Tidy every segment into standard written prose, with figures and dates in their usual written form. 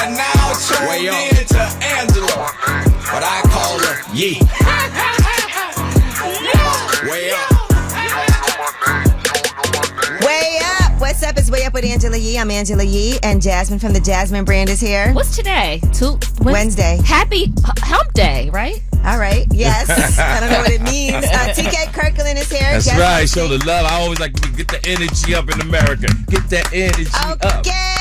are now tuned in to Angela, but I call her Yee. Way up. Way up. What's up? It's Way Up with Angela Yee. I'm Angela Yee, and Jasmine from the Jasmine brand is here. What's today? Wednesday. Happy Hump Day, right? All right. Yes. I don't know what it means. TK Kirkland is here. That's Jasmine right. Show the love. I always like to get the energy up in America. Get that energy up. Okay.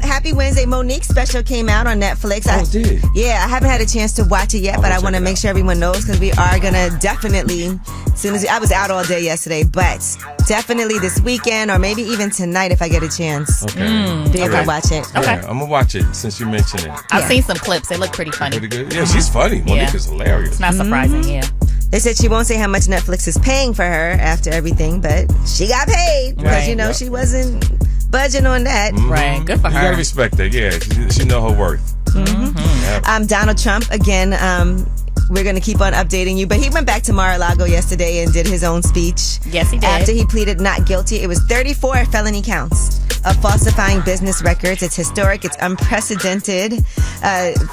Happy Wednesday. Monique's special came out on Netflix. Oh, it did? Yeah, I haven't had a chance to watch it yet, but I want to make sure everyone knows because we are going to definitely, as soon as I was out all day yesterday, but definitely this weekend or maybe even tonight if I get a chance. Okay. Be able to watch it. Okay. Yeah, I'm going to watch it since you mentioned it. I've seen some clips. They look pretty funny. Pretty good. Yeah, she's funny. Monique is hilarious. It's not surprising, They said she won't say how much Netflix is paying for her after everything, but she got paid because, she wasn't budging on that. Right. Good for her. You got to respect that. Yeah, she know her worth. Donald Trump, again, we're going to keep on updating you, but he went back to Mar-a-Lago yesterday and did his own speech. Yes, he did. After he pleaded not guilty, it was 34 felony counts of falsifying business records. It's historic. It's unprecedented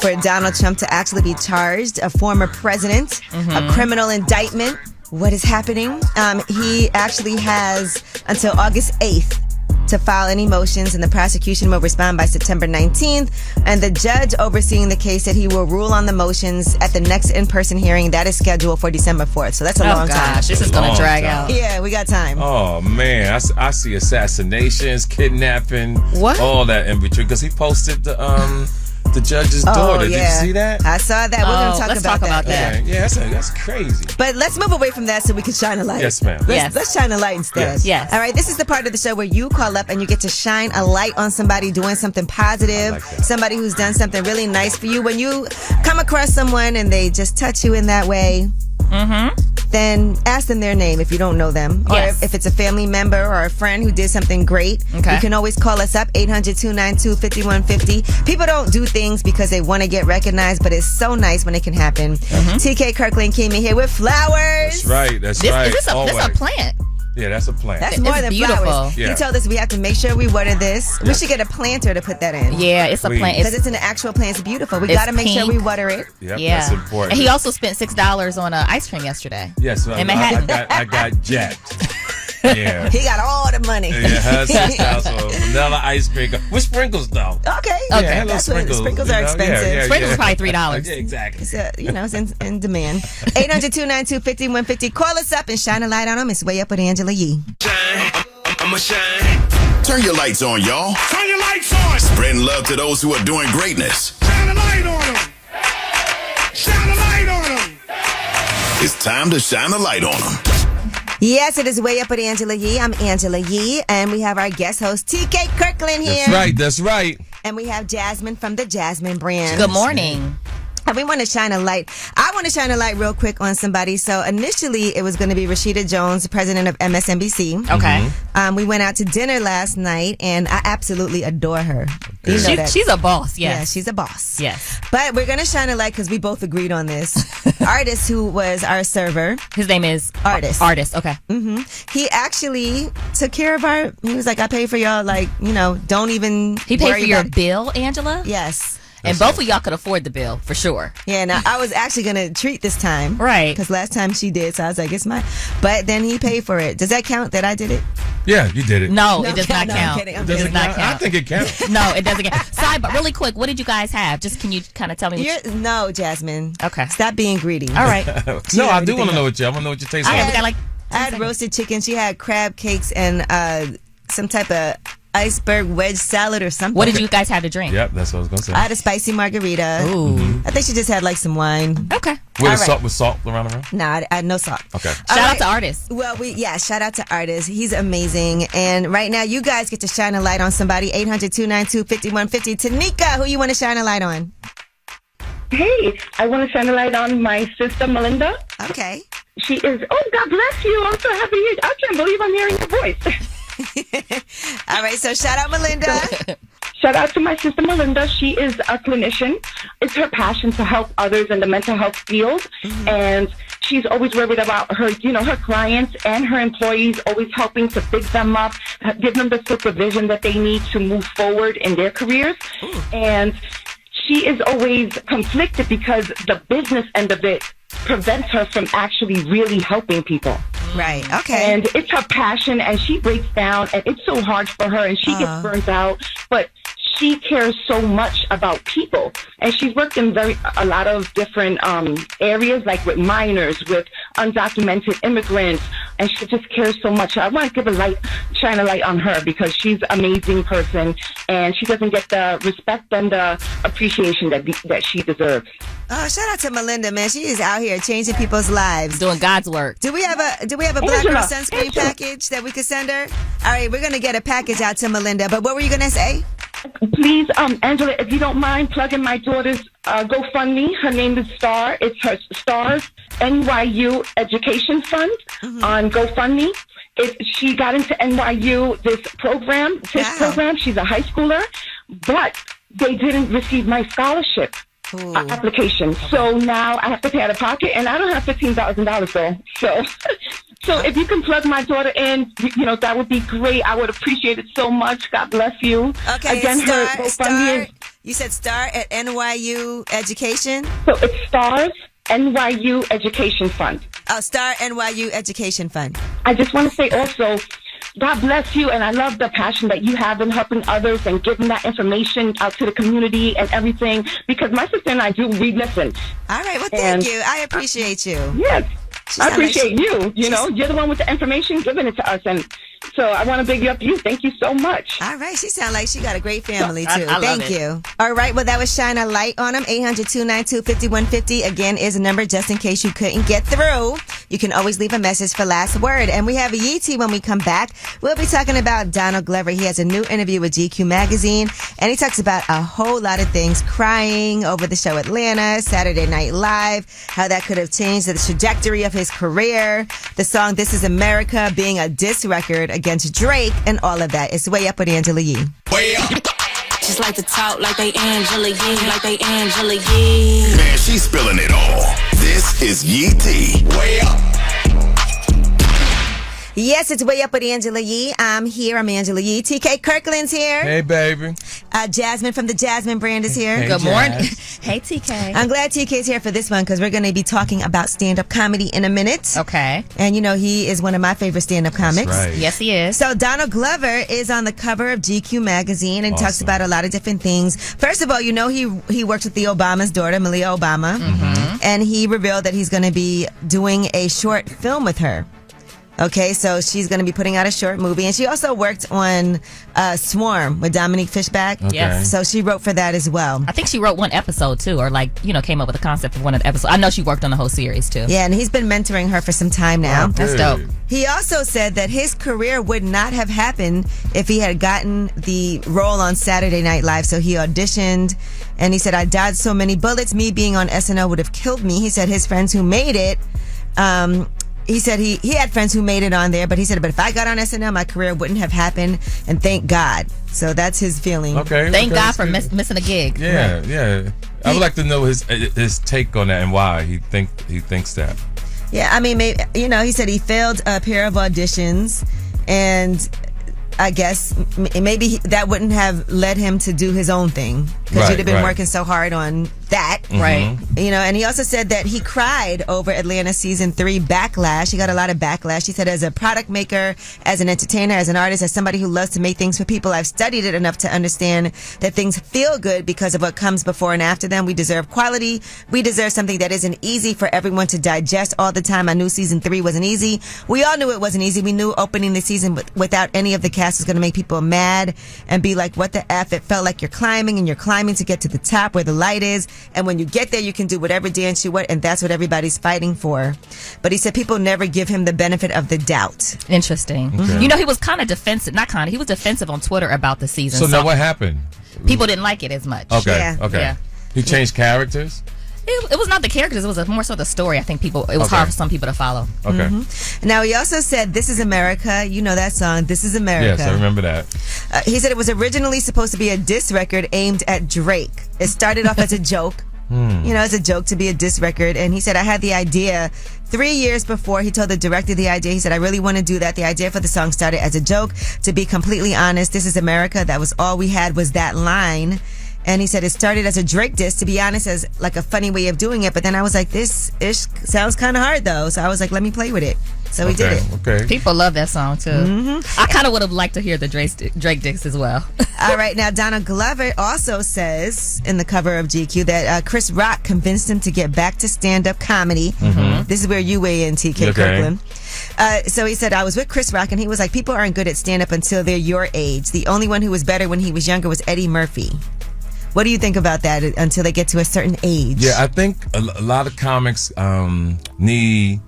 for Donald Trump to actually be charged, a former president, a criminal indictment. What is happening? He actually has until August 8th to file any motions, and the prosecution will respond by September 19th. And the judge overseeing the case said he will rule on the motions at the next in-person hearing that is scheduled for December 4th. So that's a long time. This is going to drag out. Yeah, we got time. Oh, man. I see assassinations, kidnapping, what? All that in between. Because he posted the judge's daughter. Did you see that? I saw that. We're going to talk about that. Okay. Yeah, that's crazy. But let's move away from that so we can shine a light. Yes, ma'am. Let's shine a light instead. Yes. All right, this is the part of the show where you call up and you get to shine a light on somebody doing something positive, somebody who's done something really nice for you. When you come across someone and they just touch you in that way, then ask them their name if you don't know them. Or if it's a family member or a friend who did something great, you can always call us up, 800-292-5150. People don't do things because they want to get recognized, but it's so nice when it can happen. TK Kirkland came in here with flowers. That's right. That's right. Is this a plant? Yeah, that's a plant. That's more than beautiful. Flowers. Yeah. He told us we have to make sure we water this. We should get a planter to put that in. Yeah, it's a plant. Because it's an actual plant. It's beautiful. We got to make sure we water it. Yep, that's important. And he also spent $6 on ice cream yesterday. Yes, in Manhattan. I got jacked. Yeah. He got all the money. Yeah, $6 vanilla ice cream with sprinkles though. Okay. Yeah, that's sprinkles. Sprinkles are expensive. Sprinkles are probably $3. Yeah, exactly. So, it's in demand. 800-292-5150. Call us up and shine a light on them. It's Way Up with Angela Yee. I'ma shine. Turn your lights on, y'all. Turn your lights on. Spreading love to those who are doing greatness. Shine a light on them. Shine a light on them. It's time to shine a light on them. Yes, it is Way Up with Angela Yee. I'm Angela Yee, and we have our guest host, TK Kirkland here. That's right. And we have Jasmine from the Jasmine brand. Good morning. And we want to shine a light. I want to shine a light real quick on somebody. So initially, it was going to be Rashida Jones, president of MSNBC. Okay. We went out to dinner last night, and I absolutely adore her. You know that. She's a boss, yes. Yeah, she's a boss. Yes. But we're going to shine a light because we both agreed on this. Artist, who was our server. His name is? Artist. Artist, okay. He actually took care of he was like, I pay for y'all, don't even He paid for your bill, Angela? Yes. And both of y'all could afford the bill, for sure. Yeah, now I was actually going to treat this time. Right. Because last time she did, so I was like, it's mine. But then he paid for it. Does that count that I did it? Yeah, you did it. No, it does not count. I'm kidding. It does not count. I think it counts. No, it doesn't count. But really quick, what did you guys have? Just can you kind of tell me? No, Jasmine. Okay. Stop being greedy. All right. No, I do want to know what I want to know what your taste Okay, like. we got I had roasted chicken. She had crab cakes and some type of iceberg wedge salad or something. What did you guys have to drink? Yep, that's what I was going to say. I had a spicy margarita. Ooh. I think she just had some wine. Okay. With salt around the room? Nah, I had no salt. Okay. Shout out to Artist. Well, shout out to Artist. He's amazing. And right now, you guys get to shine a light on somebody. 800-292-5150. Tanika, who you want to shine a light on? Hey, I want to shine a light on my sister, Melinda. Okay. She is, God bless you. I'm so happy. I can't believe I'm hearing your voice. All right, so shout out Melinda. Shout out to my sister Melinda. She is a clinician. It's her passion to help others in the mental health field. And she's always worried about her, her clients and her employees, always helping to big them up, give them the supervision that they need to move forward in their careers. And she is always conflicted because the business end of it prevents her from actually really helping people. Right. Okay. And it's her passion, and she breaks down, and it's so hard for her, and she gets burnt out. But she cares so much about people, and she's worked in a lot of different areas, like with minors, with undocumented immigrants, and she just cares so much. I want to give shine a light on her because she's an amazing person, and she doesn't get the respect and the appreciation that she deserves. Oh, shout out to Melinda, man. She is out here changing people's lives, doing God's work. Do we have a Black Girl sunscreen package that we could send her? All right, we're gonna get a package out to Melinda. But what were you gonna say? Please, Angela, if you don't mind plugging my daughter's GoFundMe. Her name is Star. It's her Stars NYU Education Fund on GoFundMe. She got into NYU this program. She's a high schooler, but they didn't receive my scholarship application. So now I have to pay out of pocket, and I don't have $15,000 though. So if you can plug my daughter in, that would be great. I would appreciate it so much. God bless you. Okay, again, Star. You said Star at NYU Education? So it's Stars NYU Education Fund. Oh, Star NYU Education Fund. I just want to say also, God bless you, and I love the passion that you have in helping others and giving that information out to the community and everything, because my sister and I we listen. All right, well, thank you. I appreciate you. Yes, I appreciate you. You're the one with the information, giving it to us, and so I want to big up you. Thank you so much. All right, she sounds like she got a great family, too. I Thank you. All right, well, that was Shine a Light on them. 800-292-5150, again, is a number just in case you couldn't get through. You can always leave a message for last word. And we have Yeetie when we come back. We'll be talking about Donald Glover. He has a new interview with GQ Magazine, and he talks about a whole lot of things, crying over the show Atlanta, Saturday Night Live, how that could have changed the trajectory of his career, the song This Is America being a diss record against Drake, and all of that. It's Way Up with Angela Yee. Way up. Just like to talk like they Angela Yee, like they Angela Yee. Man, she's spilling it all. This is Yee T. Way up. Yes, it's Way Up with Angela Yee. I'm here. I'm Angela Yee. TK Kirkland's here. Hey, baby. Jasmine from the Jasmine brand is here. Hey, Good morning. Jazz. Hey, TK. I'm glad TK's here for this one because we're going to be talking about stand-up comedy in a minute. Okay. And he is one of my favorite stand-up comics. Right. Yes, he is. So Donald Glover is on the cover of GQ Magazine and talks about a lot of different things. First of all, he worked with the Obama's daughter, Malia Obama, and he revealed that he's going to be doing a short film with her. Okay, so she's going to be putting out a short movie. And she also worked on Swarm with Dominique Fishback. Okay. Yes. So she wrote for that as well. I think she wrote one episode, too, or came up with the concept of one of the episodes. I know she worked on the whole series, too. Yeah, and he's been mentoring her for some time now. That's dope. He also said that his career would not have happened if he had gotten the role on Saturday Night Live. So he auditioned, and he said, I dodged so many bullets. Me being on SNL would have killed me. He said his friends who made it, he said he had friends who made it on there, but he said, but if I got on SNL, my career wouldn't have happened, and thank God. So that's his feeling. Okay. Thank God for missing a gig. Yeah, yeah. I would like to know his take on that and why he thinks that. Yeah, I mean, maybe, he said he failed a pair of auditions, and I guess maybe that wouldn't have led him to do his own thing because you'd have been working so hard on that. Right. And he also said that he cried over Atlanta season 3 backlash. He got a lot of backlash. He said, as a product maker, as an entertainer, as an artist, as somebody who loves to make things for people, I've studied it enough to understand that things feel good because of what comes before and after them. We deserve quality. We deserve something that isn't easy for everyone to digest all the time. I knew season 3 wasn't easy. We all knew it wasn't easy. We knew opening the season without any of the cast was going to make people mad and be like, what the F? It felt like you're climbing and you're climbing to get to the top where the light is. And when you get there, you can do whatever dance you want. And that's what everybody's fighting for. But he said people never give him the benefit of the doubt. Interesting. Okay. He was kind of defensive. He was defensive on Twitter about the season. So now what happened? People didn't like it as much. Okay. Yeah. Okay. Yeah. He changed characters? It was not the characters. It was more so the story. I think it was hard for some people to follow. Okay. Now, he also said, This Is America. You know that song, This Is America. Yes, I remember that. He said it was originally supposed to be a diss record aimed at Drake. It started off as a joke. You know, as a joke to be a diss record. And he said, I had the idea 3 years before. He told the director the idea. He said, I really want to do that. The idea for the song started as a joke. To be completely honest, this is America. That was all we had was that line. And he said it started as a Drake diss, to be honest, as like a funny way of doing it. But then I was like, this ish sounds kind of hard though. So I was like, let me play with it. So we did it. Okay. People love that song too. I kind of would have liked to hear the Drake diss as well. All right. Now, Donald Glover also says in the cover of GQ that Chris Rock convinced him to get back to stand-up comedy. This is where you weigh in, TK Kirkland. So he said, I was with Chris Rock and he was like, people aren't good at stand-up until they're your age. The only one who was better when he was younger was Eddie Murphy. What do you think about that until they get to a certain age? Yeah, I think a lot of comics need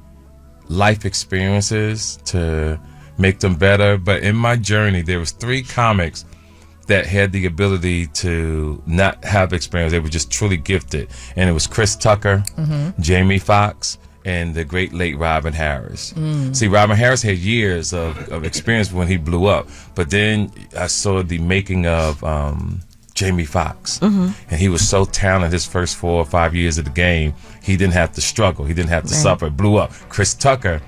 life experiences to make them better. But in my journey, there was 3 comics that had the ability to not have experience. They were just truly gifted. And it was Chris Tucker, Jamie Foxx, and the great late Robin Harris. See, Robin Harris had years of experience when he blew up. But then I saw the making of Jamie Foxx, and he was so talented his first 4 or 5 years of the game. He didn't have to struggle. He didn't have to suffer. It blew up. Chris Tucker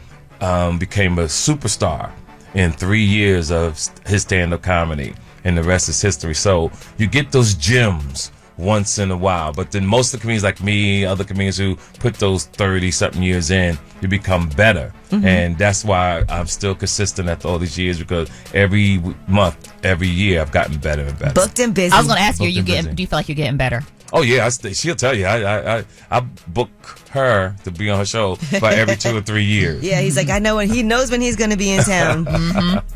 became a superstar in 3 years of his stand-up comedy, and the rest is history. So you get those gems once in a while, but then most of the comedians like me, other comedians who put those 30-something years in, you become better. And that's why I'm still consistent after all these years, because every month, every year, I've gotten better and better. Booked and busy. I was going to ask you, Booked and busy. do you feel like you're getting better? Oh yeah, she'll tell you. I book her to be on her show for every 2 or 3 years. Yeah, he's like, I know when he knows when he's going to be in town.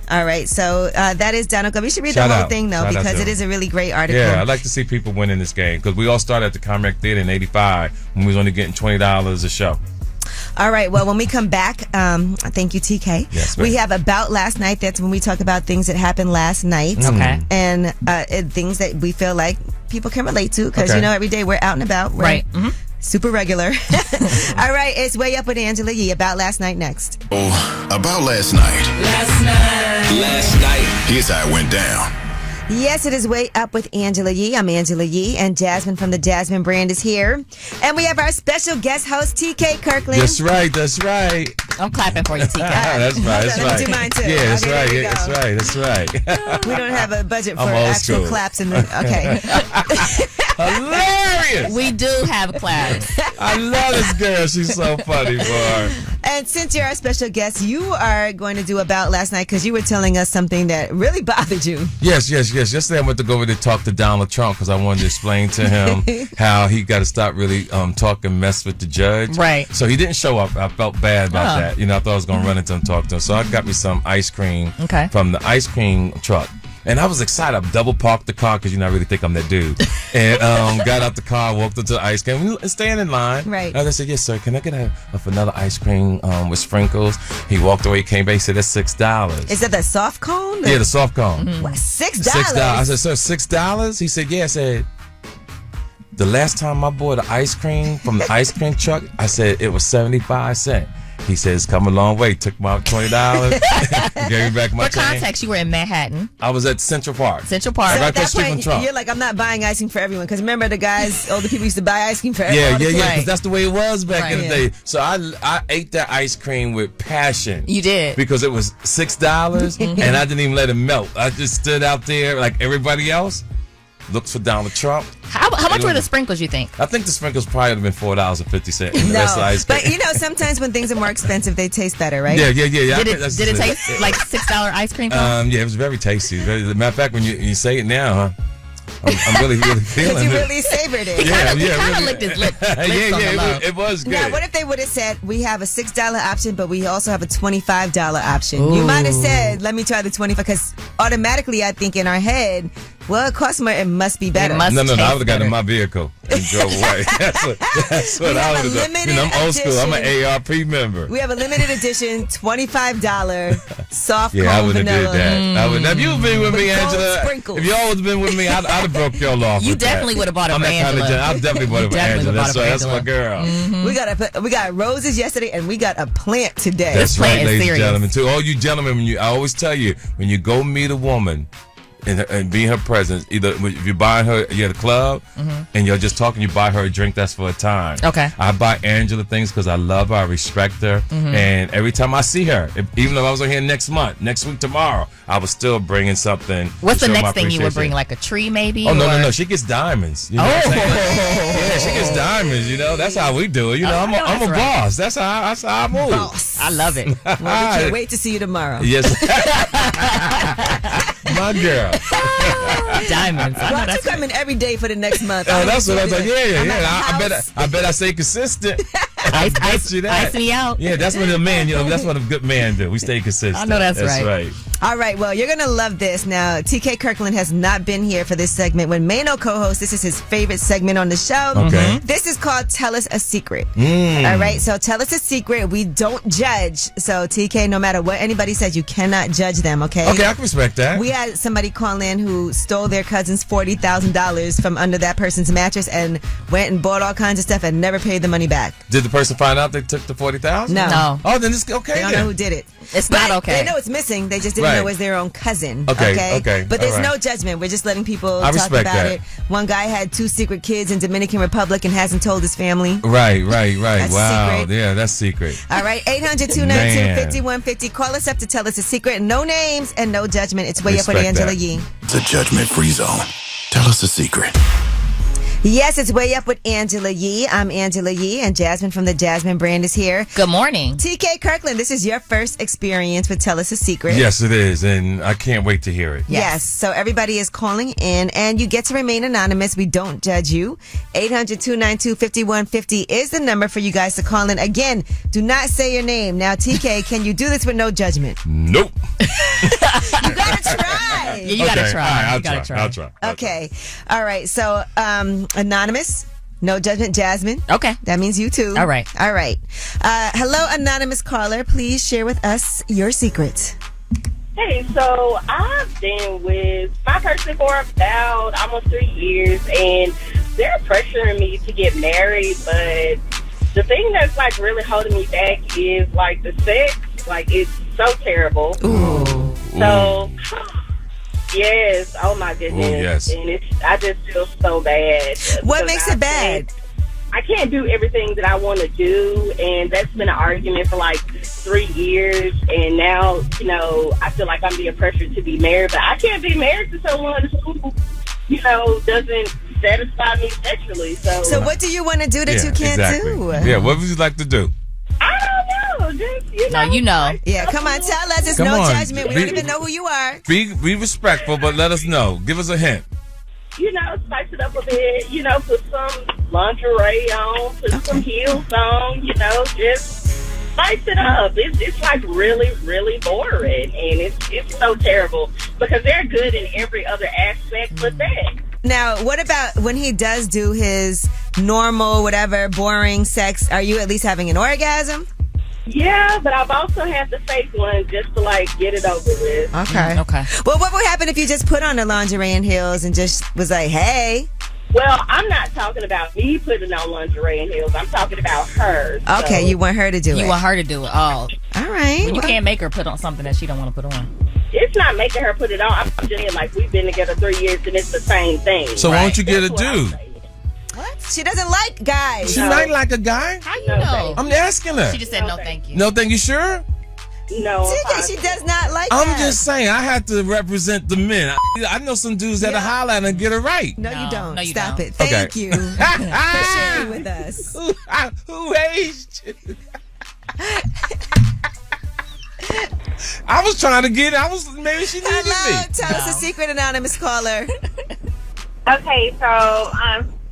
All right, so that is Donald Glover. You should read the whole thing though, because it is a really great article. Yeah, I'd like to see people winning this game, because we all started at the Comrade Theater in '85 when we was only getting $20 a show. All right, well, when we come back, thank you, TK. Yes, ma'am. We have About Last Night. That's when we talk about things that happened last night. Okay. And things that we feel like people can relate to, because, you know, every day we're out and about. We're super regular. All right, it's Way Up with Angela Yee. About Last Night next. Oh, about last night. Last night. Here's how it went down. Yes, it is Way Up with Angela Yee. I'm Angela Yee, and Jasmine from the Jasmine brand is here. And we have our special guest host, TK Kirkland. That's right. That's right. I'm clapping for you, TK. That's right. That's Let me right. do mine too. Yeah, that's Okay, right. there you Yeah, go. that's right. That's right. We don't have a budget for I'm old actual school. claps in the. Okay. Hilarious. We do have claps. I love this girl. She's so funny, boy. And since you're our special guest, you are going to do About Last Night, because you were telling us something that really bothered you. Yes. Yesterday I went to go over to talk to Donald Trump, because I wanted to explain to him how he got to stop really talking mess with the judge. Right. So he didn't show up. I felt bad about that. You know, I thought I was going to run into him and talk to him. So I got me some ice cream from the ice cream truck. And I was excited. I double parked the car, because I really think I'm that dude. And got out the car, walked into the ice cream, staying in line. Right. And I said, yes, sir, can I get another ice cream with sprinkles? He walked away, came back, he said, that's $6. Is that the soft cone? Yeah, the soft cone. What, $6? $6. I said, sir, $6? He said, yeah. I said, the last time I bought an ice cream from the ice cream truck, I said it was 75 cents. He says, come a long way. Took my $20, gave me back my For change. context, you were in Manhattan. I was at Central Park. Central Park. So Right at across that the street from point, Trump. you're like, I'm not buying ice cream for everyone. Because remember, the guys, older people used to buy ice cream for everyone. Yeah, all the time. because that's the way it was back in the Right. day. So I ate that ice cream with passion. You did. Because it was $6, and I didn't even let it melt. I just stood out there like everybody else, looked for Donald Trump. How much were the sprinkles, you think? I think the sprinkles probably would have been $4.50. And the rest of the ice cream. But you know, sometimes when things are more expensive, they taste better, right? Yeah. Did it taste like $6 ice cream? Yeah, it was very tasty. Matter of fact, when you say it now, huh? I'm really feeling Because you it. really savored it. He kind of really. licked his lips on the low. it was good. Now, what if they would have said, we have a $6 option, but we also have a $25 option? You might have said, let me try the 25, because automatically I think in our head, well, it costs more, it must be better. It must No, I would have taste got in better. my vehicle and drove away. That's what We I have would a have done. limited I'm old school. I'm an edition. ARP member. We have a limited edition $25 soft Yeah, I cone would have vanilla. did that. I would. If you've been with me, With gold Angela, sprinkles. if you always been with me, I'd have broke your law. You definitely would have bought it I'm for that kind of Angela. I definitely bought it for Definitely Angela. would've bought it for That's my Angela. girl. We got roses yesterday, and we got a plant today. That's plant right, is ladies serious. and gentlemen. To all you gentlemen, I always tell you, when you go meet a woman, and be in her presence. Either if you buy her, you're at a club and you're just talking, you buy her a drink. That's for a time. Okay. I buy Angela things because I love her, I respect her, and every time I see her, even if I was on here next week, tomorrow, I was still bringing something. What's to the show my next thing you would bring? appreciation. Like a tree, maybe? Oh or- no! She gets diamonds. You know what I'm saying? Yeah, she gets diamonds. You know, that's how we do it. You know, I'm a right. boss. That's how I move. Boss. I love it. Well, we can't wait to see you tomorrow. Yes, my girl. Diamonds. I know Why don't you that's come in every day for the next month? Oh, that's what I was like. Yeah. I'm at I the bet I stay consistent. I bet you that. Ice me out. Yeah, that's what a man. That's what a good man do. We stay consistent. I know that's right. All right, well, you're going to love this. Now, TK Kirkland has not been here for this segment. When Mano co-hosts, this is his favorite segment on the show. Okay. This is called Tell Us a Secret. Mm. All right, so tell us a secret. We don't judge. So, TK, no matter what anybody says, you cannot judge them, okay? Okay, I can respect that. We had somebody call in who stole their cousin's $40,000 from under that person's mattress and went and bought all kinds of stuff and never paid the money back. Did the person find out they took the 40,000? No. Oh, then it's okay. They don't then. know who did it. It's not okay. They know it's missing. They just didn't Right. know it was their own cousin. Okay. But there's All right. no judgment. We're just letting people I talk respect about that. it. One guy had 2 secret kids in Dominican Republic and hasn't told his family. Right. That's Wow. secret. Yeah, that's secret. All right, 800-292-5150. Call us up to tell us a secret. No names and no judgment. It's way up with Respect Angela that. Yee. The judgment-free zone. Tell us a secret. Yes, it's way up with Angela Yee. I'm Angela Yee, and Jasmine from the Jasmine brand is here. Good morning. TK Kirkland, this is your first experience with Tell Us a Secret. Yes, it is, and I can't wait to hear it. Yes. So everybody is calling in, and you get to remain anonymous. We don't judge you. 800-292-5150 is the number for you guys to call in. Again, do not say your name. Now, TK, can you do this with no judgment? Nope. You gotta try. Yeah, you gotta Okay, try. all right, You gotta try. I'll try. Okay. All right. So, anonymous, no judgment, Jasmine. Okay. That means you too. All right. All right. Hello, anonymous caller. Please share with us your secret. Hey, so I've been with my person for about almost 3 years, and they're pressuring me to get married, but the thing that's like really holding me back is like the sex. Like, it's so terrible. Ooh. So, yes, oh my goodness. Ooh, yes. And I just feel so bad. What Because makes it bad? I can't do everything that I want to do, and that's been an argument for like 3 years, and now, I feel like I'm being pressured to be married, but I can't be married to someone who, doesn't satisfy me sexually. So what do you want to do that you can't exactly. do? Yeah, what would you like to do? I don't know. Just, No, you know. Yeah, come on, tell us. It's Come no on. judgment. We don't even know who you are. Be respectful, but let us know. Give us a hint. Spice it up a bit, put some lingerie on, put some heels on, just spice it up. It's like really, really boring, and it's so terrible because they're good in every other aspect but that. Now, what about when he does do his normal, whatever, boring sex? Are you at least having an orgasm? Yeah, but I've also had the fake one just to like get it over with. Okay. Okay. Well, what would happen if you just put on the lingerie and heels and just was like, hey? Well, I'm not talking about me putting on lingerie and heels. I'm talking about her. Okay, So, you want her to do it. You want her to do it all. All right. You well, can't make her put on something that she don't want to put on. it's not making her put it on. I'm just saying, like, we've been together 3 years and it's the same thing. So why don't you get a That's what I'm dude? saying. What? She doesn't like guys. She might like a guy. How you No, know? I'm asking her. She just said no, thank you. No, think you sure? No, I'm She does not like I'm that. just saying, I have to represent the men. I know some dudes that'll holler and get it right. No, No, you don't. no, you Stop don't. it. Thank Okay. you for sharing with us. Who aged you? I was trying to get it. Maybe she needed Hello, me. tell us a secret, anonymous caller. Okay, so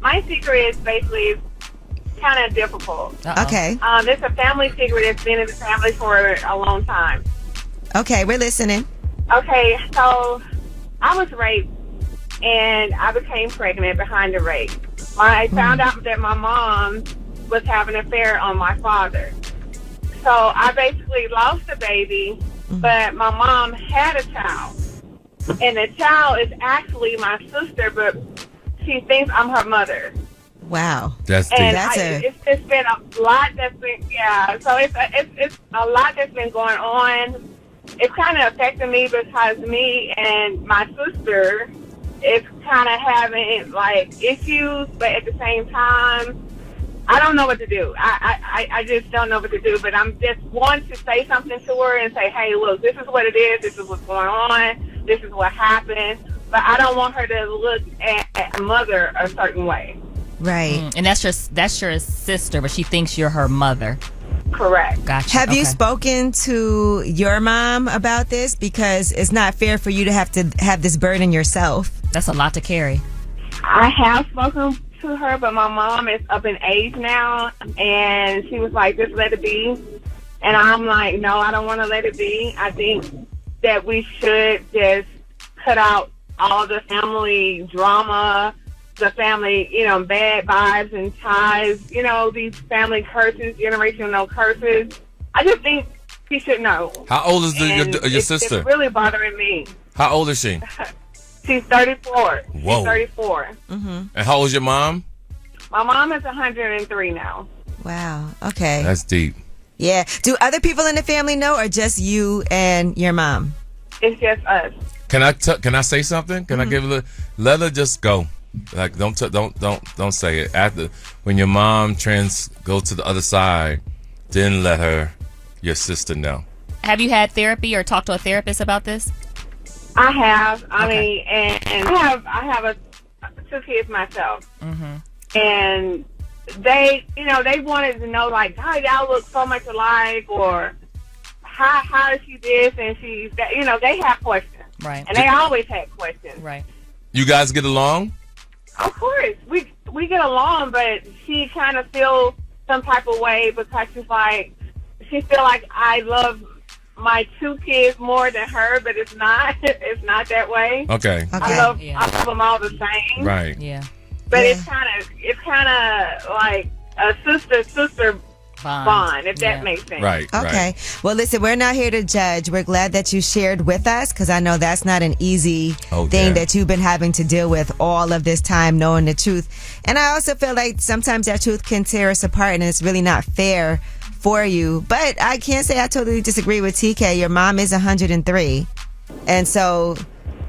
my secret is basically kind of difficult. Uh-oh. Okay. It's a family secret that's been in the family for a long time. Okay, we're listening. Okay, so I was raped and I became pregnant behind the rape. I found out that my mom was having an affair on my father. So I basically lost the baby, but my mom had a child. And the child is actually my sister, but she thinks I'm her mother. Wow. That's And That's it's been a lot that's been, so it's a lot that's been going on. it's kind of affecting me because me and my sister is kind of having like issues, but at the same time, I don't know what to do. I just don't know what to do, but I'm just want to say something to her and say, hey, look, this is what it is. This is what's going on. This is what happened. But I don't want her to look at mother a certain way. Right. And that's your sister, but she thinks you're her mother. Correct. Gotcha. Have you spoken to your mom about this? Because it's not fair for you to have this burden yourself. That's a lot to carry. I have spoken to her, but my mom is up in age now, and she was like, just let it be. And I'm like, no, I don't want to let it be. I think that we should just cut out all the family drama, the family, bad vibes and ties, these family curses, generational curses. I just think she should know. How old is your sister? It's really bothering me. How old is she? She's 34. Whoa. She's 34. Mm-hmm. And how old is your mom? My mom is 103 now. Wow. Okay. That's deep. Yeah. Do other people in the family know, or just you and your mom? It's just us. Can I say something? Can I give a little? Let her just go. Like don't say it. After when your mom go to the other side, then let your sister know. Have you had therapy or talked to a therapist about this? I have. I mean, and I have two kids myself, and they wanted to know, like, how y'all look so much alike, or how is she this and she's that. They have questions, right? And they always had questions, right? You guys get along? Of course, we get along, but she kind of feels some type of way because she feel like I love my two kids more than her, but it's not. It's not that way. Okay. I love them all the same. Right. Yeah. But it's kind of like a sister bond, if that makes sense. Right. Okay. Right. Well, listen, we're not here to judge. We're glad that you shared with us, because I know that's not an easy thing that you've been having to deal with all of this time, knowing the truth. And I also feel like sometimes that truth can tear us apart, and it's really not fair for you. But I can't say I totally disagree with TK. Your mom is 103. And so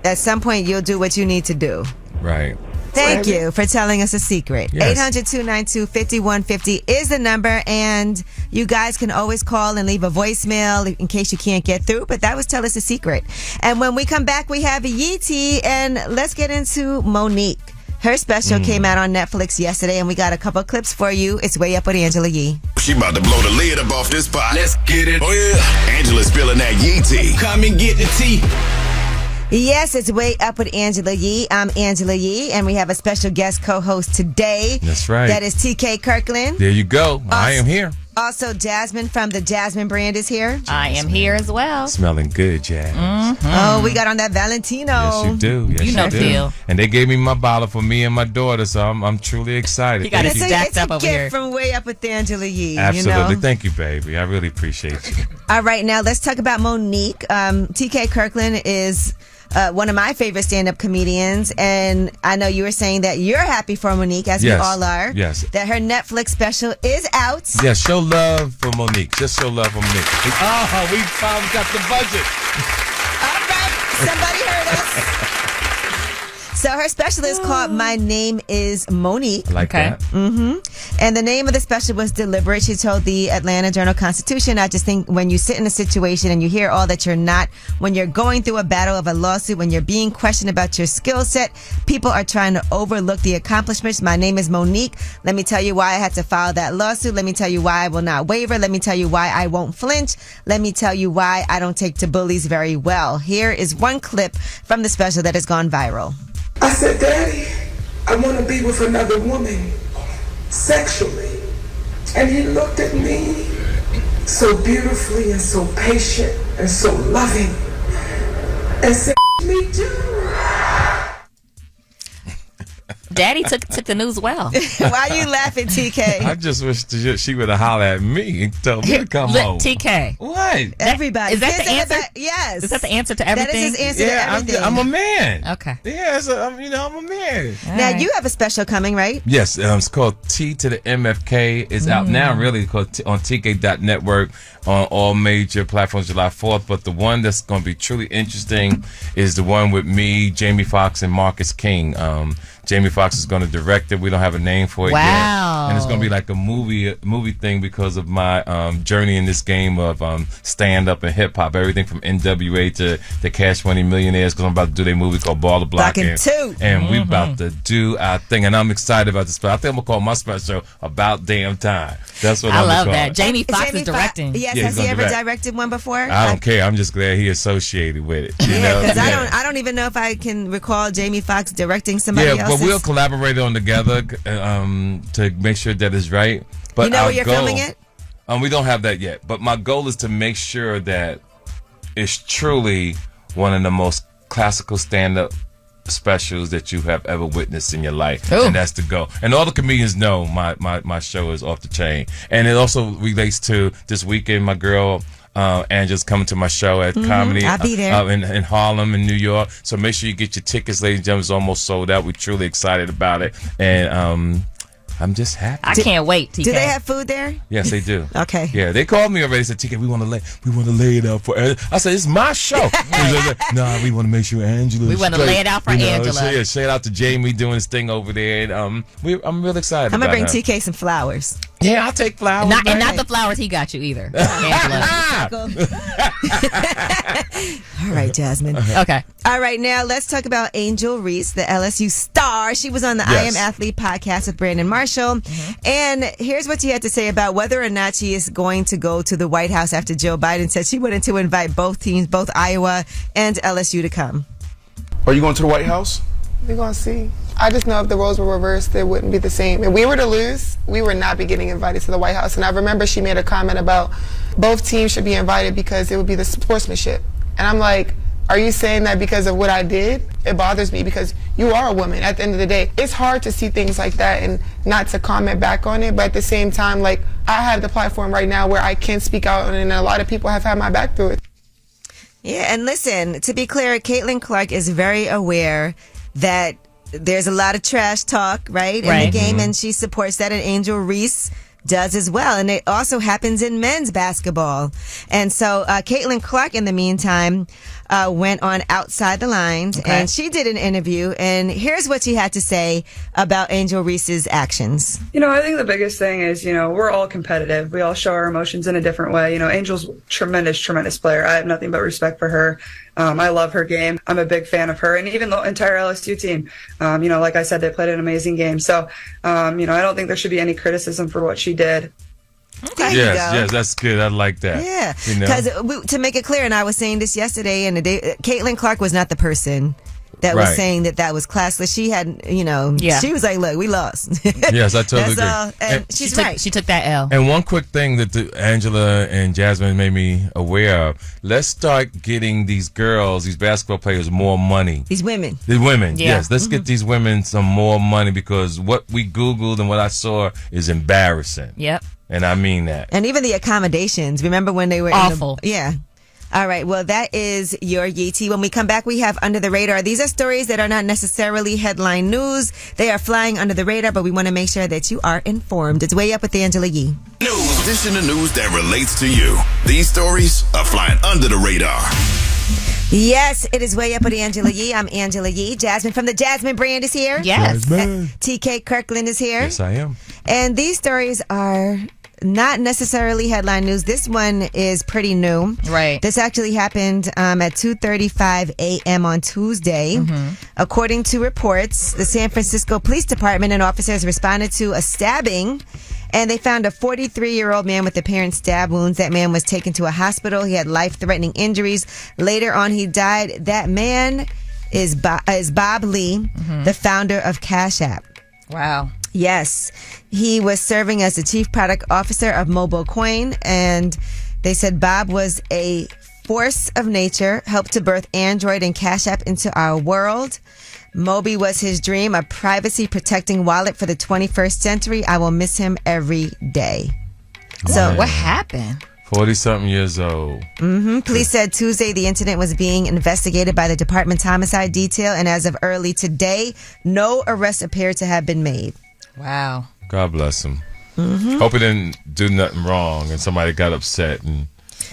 at some point you'll do what you need to do. Right. Thank you for telling us a secret. Yes. 800-292-5150 is the number, and you guys can always call and leave a voicemail in case you can't get through, but that was Tell Us a Secret. And when we come back, we have Yeetie, and let's get into Monique. Her special came out on Netflix yesterday, and we got a couple clips for you. It's Way Up with Angela Yee. She about to blow the lid up off this pot. Let's get it. Oh, yeah. Angela's spilling that yee tea. Come and get the tea. Yes, it's Way Up with Angela Yee. I'm Angela Yee, and we have a special guest co-host today. That's right. That is TK Kirkland. There you go. I am here. Also, Jasmine from the Jasmine brand is here. I am here as well. Smelling good, Jazz. Oh, we got on that Valentino. Yes, you do. Yes, You know do. Seale. And they gave me my bottle for me and my daughter, so I'm truly excited. You got it Thank you. stacked up a over gift here. from Way Up with Angela Yee. Absolutely. You know? Thank you, baby. I really appreciate you. All right, now let's talk about Monique. TK Kirkland is one of my favorite stand-up comedians, and I know you were saying that you're happy for Monique, as we all are. Yes. That her Netflix special is out. Yeah, show love for Monique. Just show love for Monique. We finally got the budget. All right, somebody heard us. So her special is called My Name is Monique. I like that. And the name of the special was deliberate. She told the Atlanta Journal-Constitution, I just think when you sit in a situation and you hear all that you're not, when you're going through a battle of a lawsuit, when you're being questioned about your skill set, people are trying to overlook the accomplishments. My name is Monique. Let me tell you why I had to file that lawsuit. Let me tell you why I will not waver. Let me tell you why I won't flinch. Let me tell you why I don't take to bullies very well. Here is one clip from the special that has gone viral. I said, Daddy, I want to be with another woman sexually. And he looked at me so beautifully and so patient and so loving and said, me too. Daddy took the news well. Why are you laughing, TK? I just wish she would have hollered at me and told me to come over. TK. What? Everybody. Is that the answer? Yes. Is that the answer to everything? That is his answer to everything. I'm a man. Okay. Yeah, I'm a man. Now, you have a special coming, right? Yes, it's called T to the MFK. It's out now, really, called on TK.network on all major platforms July 4th. But the one that's going to be truly interesting is the one with me, Jamie Foxx, and Marcus King. Jamie Foxx is going to direct it. We don't have a name for it yet. And it's going to be like a movie thing because of my journey in this game of stand-up and hip-hop. Everything from NWA to the Cash Money Millionaires, because I'm about to do their movie called Baller Block. And we about to do our thing. And I'm excited about this. But I think I'm going to call my special About Damn Time. That's what I I'm love call that. it. Jamie Foxx is directing. Yes, Yeah, has he ever direct. directed one before? I don't care. I'm just glad he associated with it. You know? Because I don't even know if I can recall Jamie Foxx directing somebody else. Yeah, but we'll collaborate on together to make sure that it's right. But you know where you're filming it? We don't have that yet. But my goal is to make sure that it's truly one of the most classical stand-up specials that you have ever witnessed in your life. Ooh. And that's the goal. And all the comedians know my show is off the chain. And it also relates to this weekend, my girl Angela's coming to my show at Comedy I'll be there. in Harlem in New York. So make sure you get your tickets, ladies and gentlemen. It's almost sold out. We're truly excited about it. And I'm just happy. I can't wait, TK. Do they have food there? Yes, they do. Okay. Yeah, they called me already. Said, TK, we want to lay it out for. I said, it's my show. Nah, we want to make sure Angela. We want to lay it out for Angela. Yeah, shout out to Jamie doing his thing over there, and I'm real excited. I'm gonna bring about her. TK some flowers. Yeah, I'll take flowers. And not the flowers he got you either. Angela. All right, Jasmine. Okay. All right, now let's talk about Angel Reese, the LSU star. She was on the I Am Athlete podcast with Brandon Marshall. And here's what she had to say about whether or not she is going to go to the White House after Joe Biden said she wanted to invite both teams, both Iowa and LSU, to come. Are you going to the White House? We're going to see. I just know if the roles were reversed, it wouldn't be the same. If we were to lose, we would not be getting invited to the White House. And I remember she made a comment about both teams should be invited because it would be the sportsmanship. And I'm like, are you saying that because of what I did? It bothers me because you are a woman at the end of the day. It's hard to see things like that and not to comment back on it. But at the same time, like, I have the platform right now where I can speak out, and a lot of people have had my back through it. Yeah, and listen, to be clear, Caitlin Clark is very aware that there's a lot of trash talk, right, in the game, and she supports that, and Angel Reese does as well. And it also happens in men's basketball. And so Caitlin Clark, in the meantime, went on Outside the Lines, and she did an interview, and here's what she had to say about Angel Reese's actions. You know, I think the biggest thing is, you know, we're all competitive. We all show our emotions in a different way. You know, Angel's tremendous player. I have nothing but respect for her. I love her game. I'm a big fan of her, and even the entire LSU team. You know, like I said, they played an amazing game. So, you know, I don't think there should be any criticism for what she did. Okay, yes, that's good. I like that. Yeah, you know? Because to make it clear, and I was saying this yesterday, and Caitlin Clark was not the person that was saying that was classless. She had, you know, she was like, look, we lost. Yes, I totally agree. That's all. And she's right. She took that L. And one quick thing that Angela and Jasmine made me aware of, let's start getting these girls, these basketball players, more money. These women. Yes. Let's get these women some more money, because what we Googled and what I saw is embarrassing. Yep. And I mean that. And even the accommodations. Remember when they were awful? Yeah. All right. Well, that is your Yeetie. When we come back, we have Under the Radar. These are stories that are not necessarily headline news. They are flying under the radar, but we want to make sure that you are informed. It's Way Up with Angela Yee. News. This in the news that relates to you. These stories are flying under the radar. Yes, it is Way Up with Angela Yee. I'm Angela Yee. Jasmine from the Jasmine brand is here. Yes. TK Kirkland is here. Yes, I am. And these stories are not necessarily headline news. This one is pretty new. Right. This actually happened at 2:35 a.m. on Tuesday. According to reports, the San Francisco Police Department and officers responded to a stabbing, and they found a 43-year-old man with apparent stab wounds. That man was taken to a hospital. He had life-threatening injuries. Later on, he died. That man is Bob Lee, the founder of Cash App. Wow. Yes. He was serving as the chief product officer of Mobile Coin, and they said Bob was a force of nature, helped to birth Android and Cash App into our world. Moby was his dream, a privacy-protecting wallet for the 21st century. I will miss him every day. So what happened? 40-something years old. Police said Tuesday the incident was being investigated by the department's homicide detail, and as of early today, no arrests appear to have been made. Wow. God bless him. Hope he didn't do nothing wrong and somebody got upset and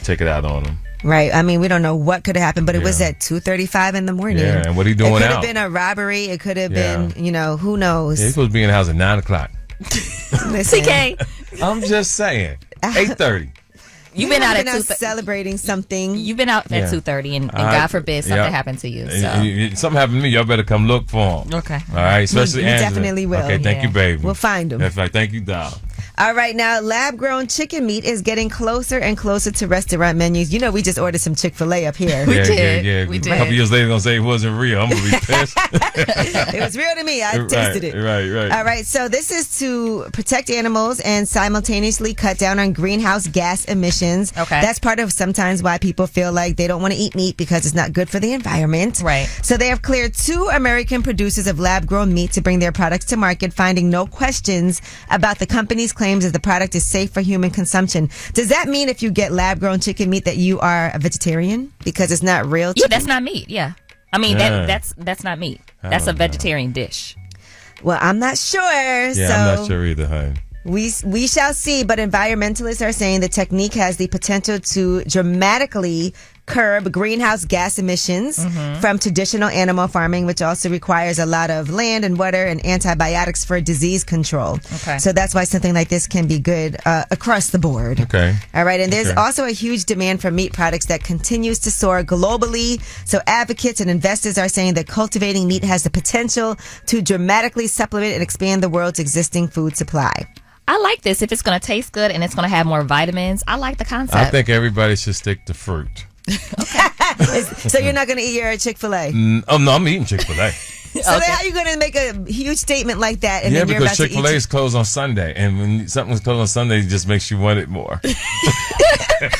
take it out on him. Right. I mean, we don't know what could have happened, but it was at 2:35 in the morning. Yeah, and what he doing out? It could have been a robbery. It could have been, who knows? Yeah, he's supposed to be in the house at 9 o'clock. Listen, TK. I'm just saying. 8:30. You've been out at celebrating something. You've been out at 2:30, and God forbid something happened to you. So. Something happened to me. Y'all better come look for him. Okay. All right. Especially we Angela. definitely will. Okay. Thank you, baby. We'll find him. That's right. Thank you, doll. All right, now lab-grown chicken meat is getting closer and closer to restaurant menus. You know, we just ordered some Chick-fil-A up here. We did. A couple years later, gonna say it wasn't real. I'm gonna be pissed. It was real to me. I tasted it. Right. All right, so this is to protect animals and simultaneously cut down on greenhouse gas emissions. Okay. That's part of sometimes why people feel like they don't want to eat meat because it's not good for the environment. Right. So they have cleared 2 American producers of lab-grown meat to bring their products to market, finding no questions about the company's claims that the product is safe for human consumption. Does that mean if you get lab-grown chicken meat that you are a vegetarian because it's not real chicken? Yeah, that's not meat. Yeah. I mean, that's not meat. That's a vegetarian dish. Well, I'm not sure. Yeah, I'm not sure either, honey. We shall see, but environmentalists are saying the technique has the potential to dramatically curb greenhouse gas emissions from traditional animal farming, which also requires a lot of land and water and antibiotics for disease control. Okay. So that's why something like this can be good across the board. Okay. All right. And there's also a huge demand for meat products that continues to soar globally. So advocates and investors are saying that cultivating meat has the potential to dramatically supplement and expand the world's existing food supply. I like this. If it's going to taste good and it's going to have more vitamins, I like the concept. I think everybody should stick to fruit. So you're not going to eat your Chick-fil-A? Oh, no, I'm eating Chick-fil-A. So then how are you going to make a huge statement like that? And then you're because about Chick-fil-A is closed on Sunday. And when something's closed on Sunday, it just makes you want it more.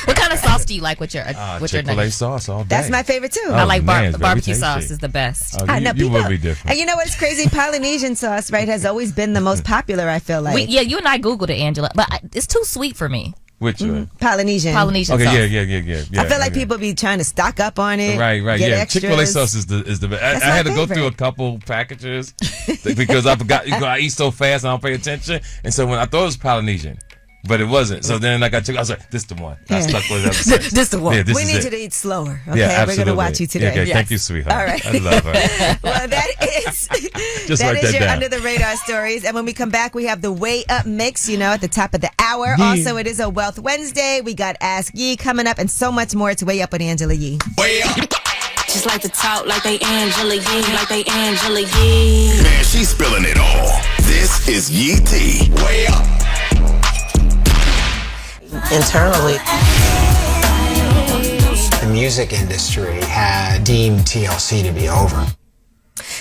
What kind of sauce do you like with your Chick-fil-A nuggets? sauce all day. That's my favorite too. I like it's barbecue very sauce tasty. is the best. I know, you will be different. And you know what's crazy? Polynesian sauce, right, has always been the most popular, I feel like. You and I Googled it, Angela, but it's too sweet for me. Which one? Polynesian Okay, sauce. yeah. I feel like people be trying to stock up on it. Right. Get Yeah, extras. Chick-fil-A sauce is the best. I had to go through a couple packages because I forgot. I eat so fast and I don't pay attention. And so when I thought it was Polynesian, but it wasn't. So then I got I was like, this the one. I stuck with it ever since. This the one. Yeah, We need you to eat slower. Okay, yeah, we're absolutely. going to watch you today. Okay, thank you, sweetheart. All right. I love her. Well, that is Just that write is that your down. under the radar stories. And when we come back, we have the Way Up mix, at the top of the hour. Also, it is a Wealth Wednesday. We got Ask Yee coming up and so much more. It's Way Up with Angela Yee. Way up. Just like to talk like they Angela Yee, like they Angela Yee. Man, she's spilling it all. This is Yee T. Way up. Internally, the music industry had deemed TLC to be over.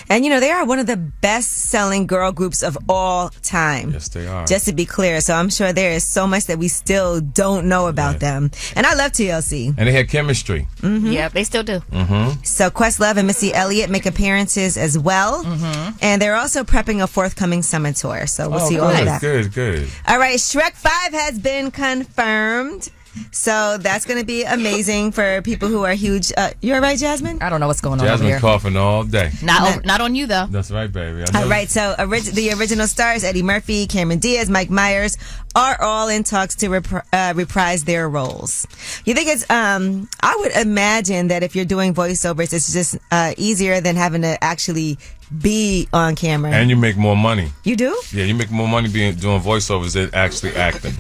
And they are one of the best-selling girl groups of all time. Yes, they are. Just to be clear, so I'm sure there is so much that we still don't know about them. And I love TLC. And they had chemistry. Mm-hmm. Yeah, they still do. Mm-hmm. So Questlove and Missy Elliott make appearances as well. Mm-hmm. And they're also prepping a forthcoming summer tour. So we'll see all of that. Good. All right, Shrek 5 has been confirmed. So that's going to be amazing for people who are huge. You all right, Jasmine? I don't know what's going on over Jasmine here. coughing all day. Not on you, though. That's right, baby. All right, so the original stars, Eddie Murphy, Cameron Diaz, Mike Myers, are all in talks to reprise their roles. You think it's, I would imagine that if you're doing voiceovers, it's just easier than having to actually be on camera. And you make more money. You do? Yeah, you make more money doing voiceovers than actually acting.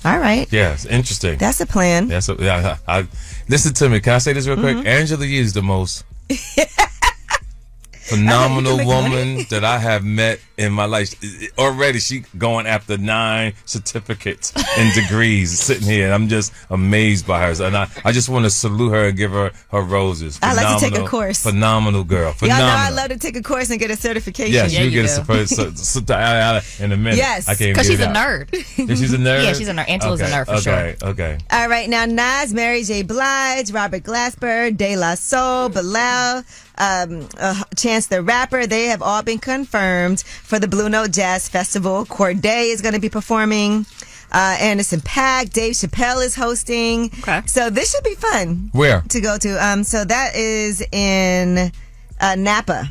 All right. Yeah, it's interesting. That's a plan. I listen to me. Can I say this real quick? Angela Yee is the most phenomenal woman that I have met in my life. Already, she going after 9 certificates and degrees, sitting here, and I'm just amazed by her. And I just want to salute her and give her roses. I like to take a course. Phenomenal girl. Phenomenal. Y'all know I love to take a course and get a certification. Yes, you get a in a minute. Yes, because she's a nerd. She's a nerd? Yeah, she's a nerd. Angela's a nerd for sure. Okay. All right, now Nas, Mary J. Blige, Robert Glasper, De La Soul, Bilal, Chance the Rapper. They have all been confirmed for the Blue Note Jazz Festival. Corday is going to be performing. Anderson .Paak, Dave Chappelle is hosting. Okay. So this should be fun. Where? To go to. So that is in Napa.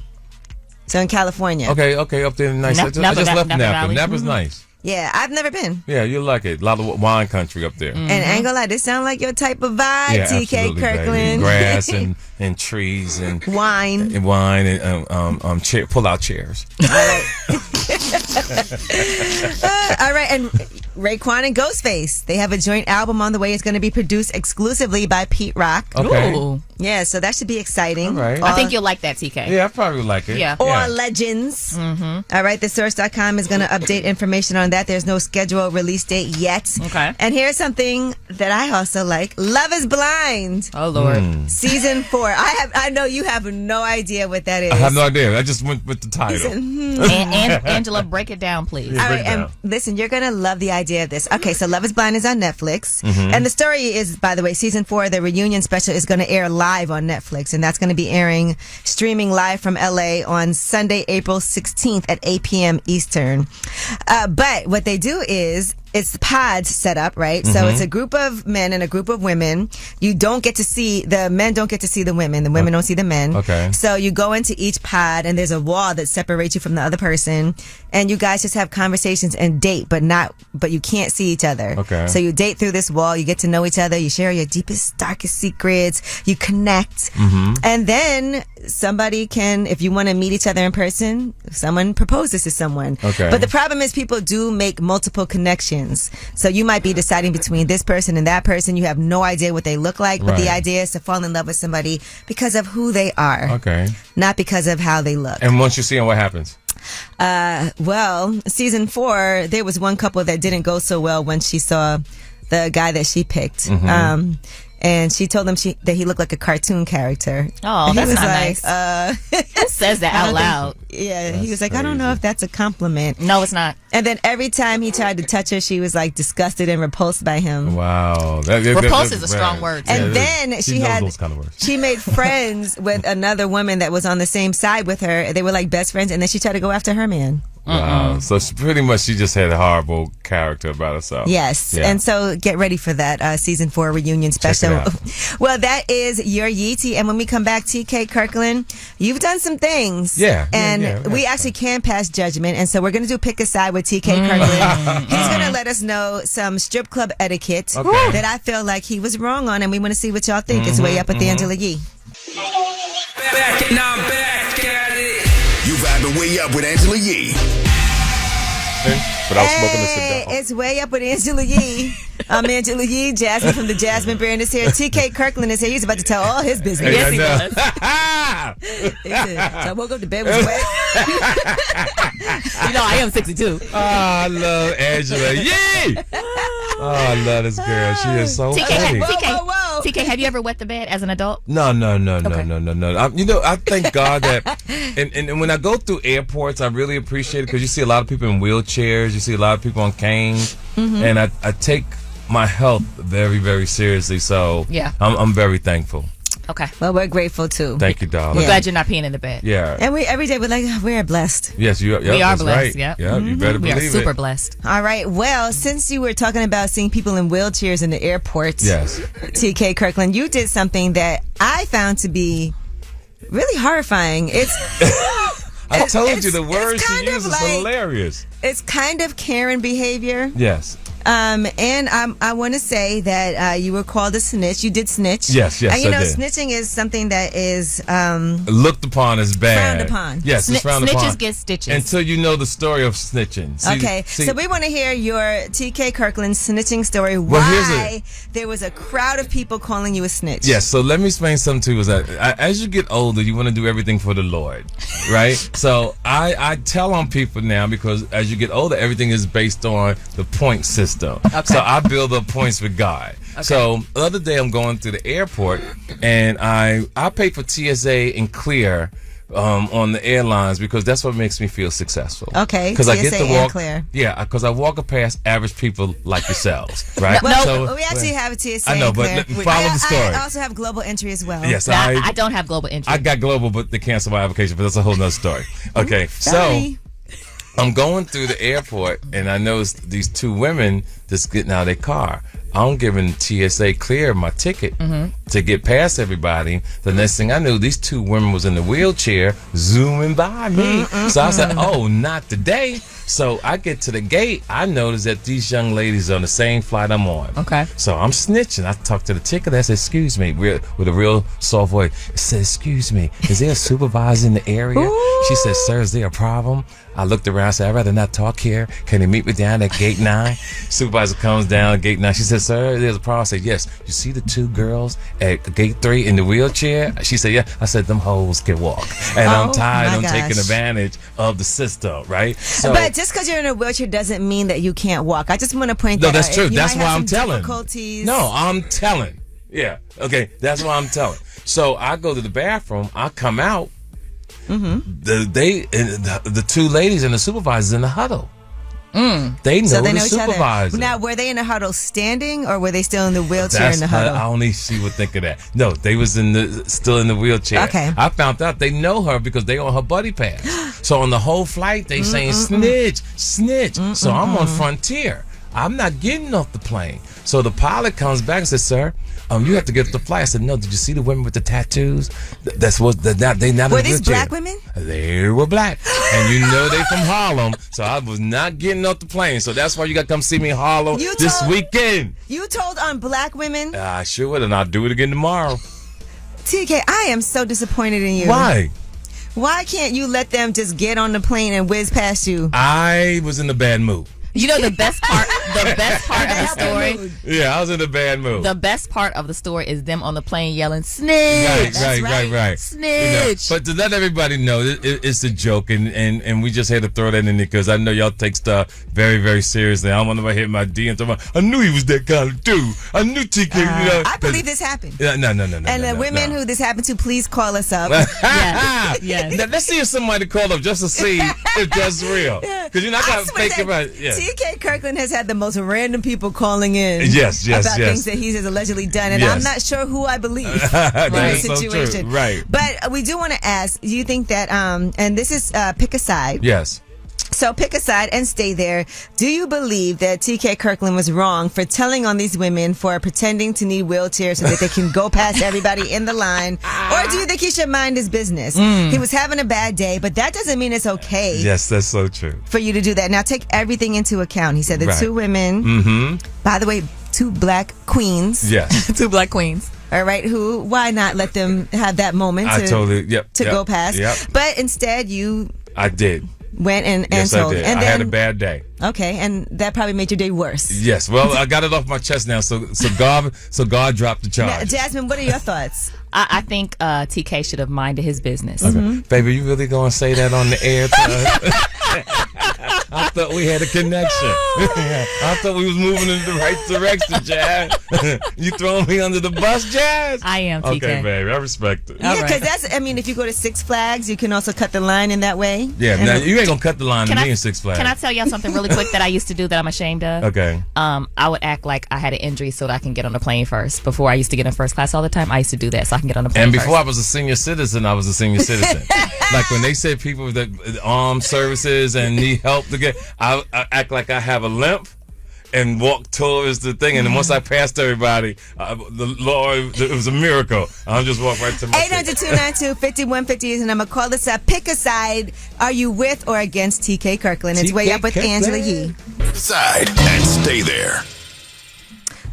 So in California. Okay, up there. Nice. I just left Napa. Napa's nice. Yeah, I've never been. Yeah, you'll like it. A lot of wine country up there. And I ain't gonna lie, this sound like your type of vibe, Yeah, TK absolutely, Kirkland. baby. Grass and trees and wine and pull out chairs. All right, and Raekwon and Ghostface, they have a joint album on the way. It's going to be produced exclusively by Pete Rock. Okay. Ooh. Yeah, so that should be exciting. All right. I think you'll like that, TK. Yeah, I probably would like it. Yeah. Or Legends. All right, thesource.com is going to update information on that. There's no scheduled release date yet. Okay. And here's something that I also like. Love is Blind. Oh, Lord. Season 4. I know you have no idea what that is. I have no idea. I just went with the title. And Angela, break it down, please. All right, and listen, you're going to love the idea of this. Okay, so Love is Blind is on Netflix. And the story is, by the way, season 4, the reunion special is going to air live on Netflix. And that's going to be streaming live from LA on Sunday, April 16th at 8 p.m. Eastern. But what they do is, it's pods set up, right? So it's a group of men and a group of women. The men don't get to see the women. The women don't see the men. Okay. So you go into each pod and there's a wall that separates you from the other person. And you guys just have conversations and date, but you can't see each other. Okay. So you date through this wall, you get to know each other, you share your deepest, darkest secrets, you connect. And then somebody can, if you want to meet each other in person, someone proposes to someone. Okay. But the problem is people do make multiple connections. So you might be deciding between this person and that person. You have no idea what they look like, but the idea is to fall in love with somebody because of who they are. Okay. Not because of how they look. And once you see them, what happens? Well, season 4, there was one couple that didn't go so well when she saw the guy that she picked. And she told him that he looked like a cartoon character. Oh, and that's he was not like, nice. Who says that out loud? He was like, I don't know if that's a compliment. No, it's not. And then every time he tried to touch her, she was like disgusted and repulsed by him. Wow. Repulsed is a strong word. And then she knows those kind of words. She made friends with another woman that was on the same side with her. They were like best friends, and then she tried to go after her man. Wow. So she just had a horrible character about herself. Yes. Yeah. And so get ready for that season 4 reunion special. Check it out. Well, that is your Yeetie. And when we come back, TK Kirkland, you've done some things. Yeah. And we actually can pass judgment. And so we're going to do Pick a Side with TK Kirkland. He's going to let us know some strip club etiquette that I feel like he was wrong on. And we want to see what y'all think. It's Way Up with Angela Yee. Back and I'm back at it. You vibing Way Up with Angela Yee. But I was smoking a cigar. It's Way Up with Angela Yee. I'm Angela Yee. Jasmine from the Jasmine brand is here. TK Kirkland is here. He's about to tell all his business. Yes, he was. He said, so I woke up, the bed was wet. You know, I am 62. Oh, I love Angela Yee. Oh, I love this girl. She is so funny. TK, have you ever wet the bed as an adult? No. I thank God that, and when I go through airports, I really appreciate it because you see a lot of people in wheelchairs, you see a lot of people on canes, and I take my health very, very seriously. So yeah, I'm very thankful. Okay. Well, we're grateful too. Thank you, darling. We're glad you're not peeing in the bed. Yeah. And every day we're like, we're blessed. Yes, we are blessed. Right. Yep. Yeah, you better believe it. We are super blessed. All right. Well, since you were talking about seeing people in wheelchairs in the airport, yes, TK Kirkland, you did something that I found to be really horrifying. I told you the word she uses is hilarious. It's kind of Karen behavior. Yes. And I want to say that you were called a snitch. You did snitch. Yes, and you know, I did. Snitching is something that is looked upon as bad. Frowned upon. Yes, it's frowned upon. Snitches get stitches. Until you know the story of snitching. So we want to hear your TK Kirkland snitching story. Why there was a crowd of people calling you a snitch. Yes, so let me explain something to you. Is that as you get older, you want to do everything for the Lord, right? So I tell on people now because as you get older, everything is based on the point system. Okay. So I build up points with God. Okay. So the other day I'm going through the airport and I pay for TSA and Clear on the airlines because that's what makes me feel successful. Okay, because I get to walk. Clear. Yeah, because I walk past average people like yourselves, right? Well, we actually have a TSA. I know, but follow the story. I also have global entry as well. Yes, I don't have global entry. I got global, but they canceled my application. But that's a whole nother story. Okay, so I'm going through the airport and I noticed these two women just getting out of their car. I'm giving TSA clear my ticket to get past everybody. The next thing I knew, these two women was in the wheelchair zooming by me. So I said, oh, not today. So I get to the gate. I notice that these young ladies are on the same flight I'm on. Okay. So I'm snitching. I talked to the ticket. I said, excuse me, with a real soft voice. I said, excuse me, is there a supervisor in the area? Ooh. She said, sir, is there a problem? I looked around and said, I'd rather not talk here. Can you meet me down at gate 9? Supervisor comes down at gate 9. She said, sir, there's a problem. I said, yes. You see the two girls at gate 3 in the wheelchair? She said, yeah. I said, them hoes can walk. And I'm tired of taking advantage of the system, right? So, but just because you're in a wheelchair doesn't mean that you can't walk. I just want to point that out. No, that's true. That's why I'm telling. No, I'm telling. Yeah. Okay. That's why I'm telling. So I go to the bathroom. I come out. The two ladies and the supervisors in the huddle. They know the supervisor. Now, were they in the huddle standing, or were they still in the wheelchair in the huddle? I only she would think of that. No, they was still in the wheelchair. Okay. I found out they know her because they on her buddy pass. So on the whole flight, they saying snitch, snitch. So I'm on Frontier. I'm not getting off the plane. So the pilot comes back and says, sir, you have to get off the flight. I said, no, did you see the women with the tattoos? That's what they not. Were these black women? They were black. And you know they from Harlem. So I was not getting off the plane. So that's why you got to come see me in Harlem this weekend. You told on black women? I sure would, and I'll do it again tomorrow. TK, I am so disappointed in you. Why? Why can't you let them just get on the plane and whiz past you? I was in a bad mood. You know the best part of the story? Yeah, I was in a bad mood. The best part of the story is them on the plane yelling, snitch! Right. Snitch! But to let everybody know, it's a joke, and we just had to throw that in there because I know y'all take stuff very, very seriously. I don't want nobody hit my D and talk about, I knew he was that kind of dude. I knew TK, I believe this happened. No. And the women who this happened to, please call us up. Yes. Now, let's see if somebody called up just to see if that's real. Because you're not going to fake it right. Yeah. TK Kirkland has had the most random people calling in about things that he has allegedly done, and I'm not sure who I believe in this situation. So true. Right. But we do want to ask, do you think that, and this is pick a side. Yes. So pick a side and stay there. Do you believe that TK Kirkland was wrong for telling on these women for pretending to need wheelchairs so that they can go past everybody in the line? Or do you think he should mind his business? He was having a bad day, but that doesn't mean it's okay. Yes, that's so true. For you to do that. Now take everything into account. He said the two women, by the way, two black queens. Yes. Two black queens. All right, why not let them have that moment to go past? Yep. But instead I did. Went and told. I did. And I had a bad day. Okay, and that probably made your day worse. Yes. Well, I got it off my chest now, so God dropped the charge. Now, Jasmine, what are your thoughts? I think TK should have minded his business. Okay. Baby, you really gonna say that on the air to us? I thought we had a connection. I thought we was moving in the right direction, Jazz. You throwing me under the bus, Jazz? I am, TK. Okay, baby, I respect it. Yeah, because if you go to Six Flags, you can also cut the line in that way. Yeah, now you ain't gonna cut the line to me in Six Flags. Can I tell y'all something really quick that I used to do that I'm ashamed of? Okay. I would act like I had an injury so that I can get on the plane first. Before I used to get in first class all the time, I used to do that so I can get on the plane And before first. I was a senior citizen, I was a senior citizen. Like when they said people that armed services and need help to get, I act like I have a limp and walk towards the thing, and then once I passed everybody, the Lord, it was a miracle. I'll just walk right to my 800-292-5150 is the number. Call us up. Pick a side. Are you with or against TK Kirkland? It's Way Up with Angela Yee. Side and stay there.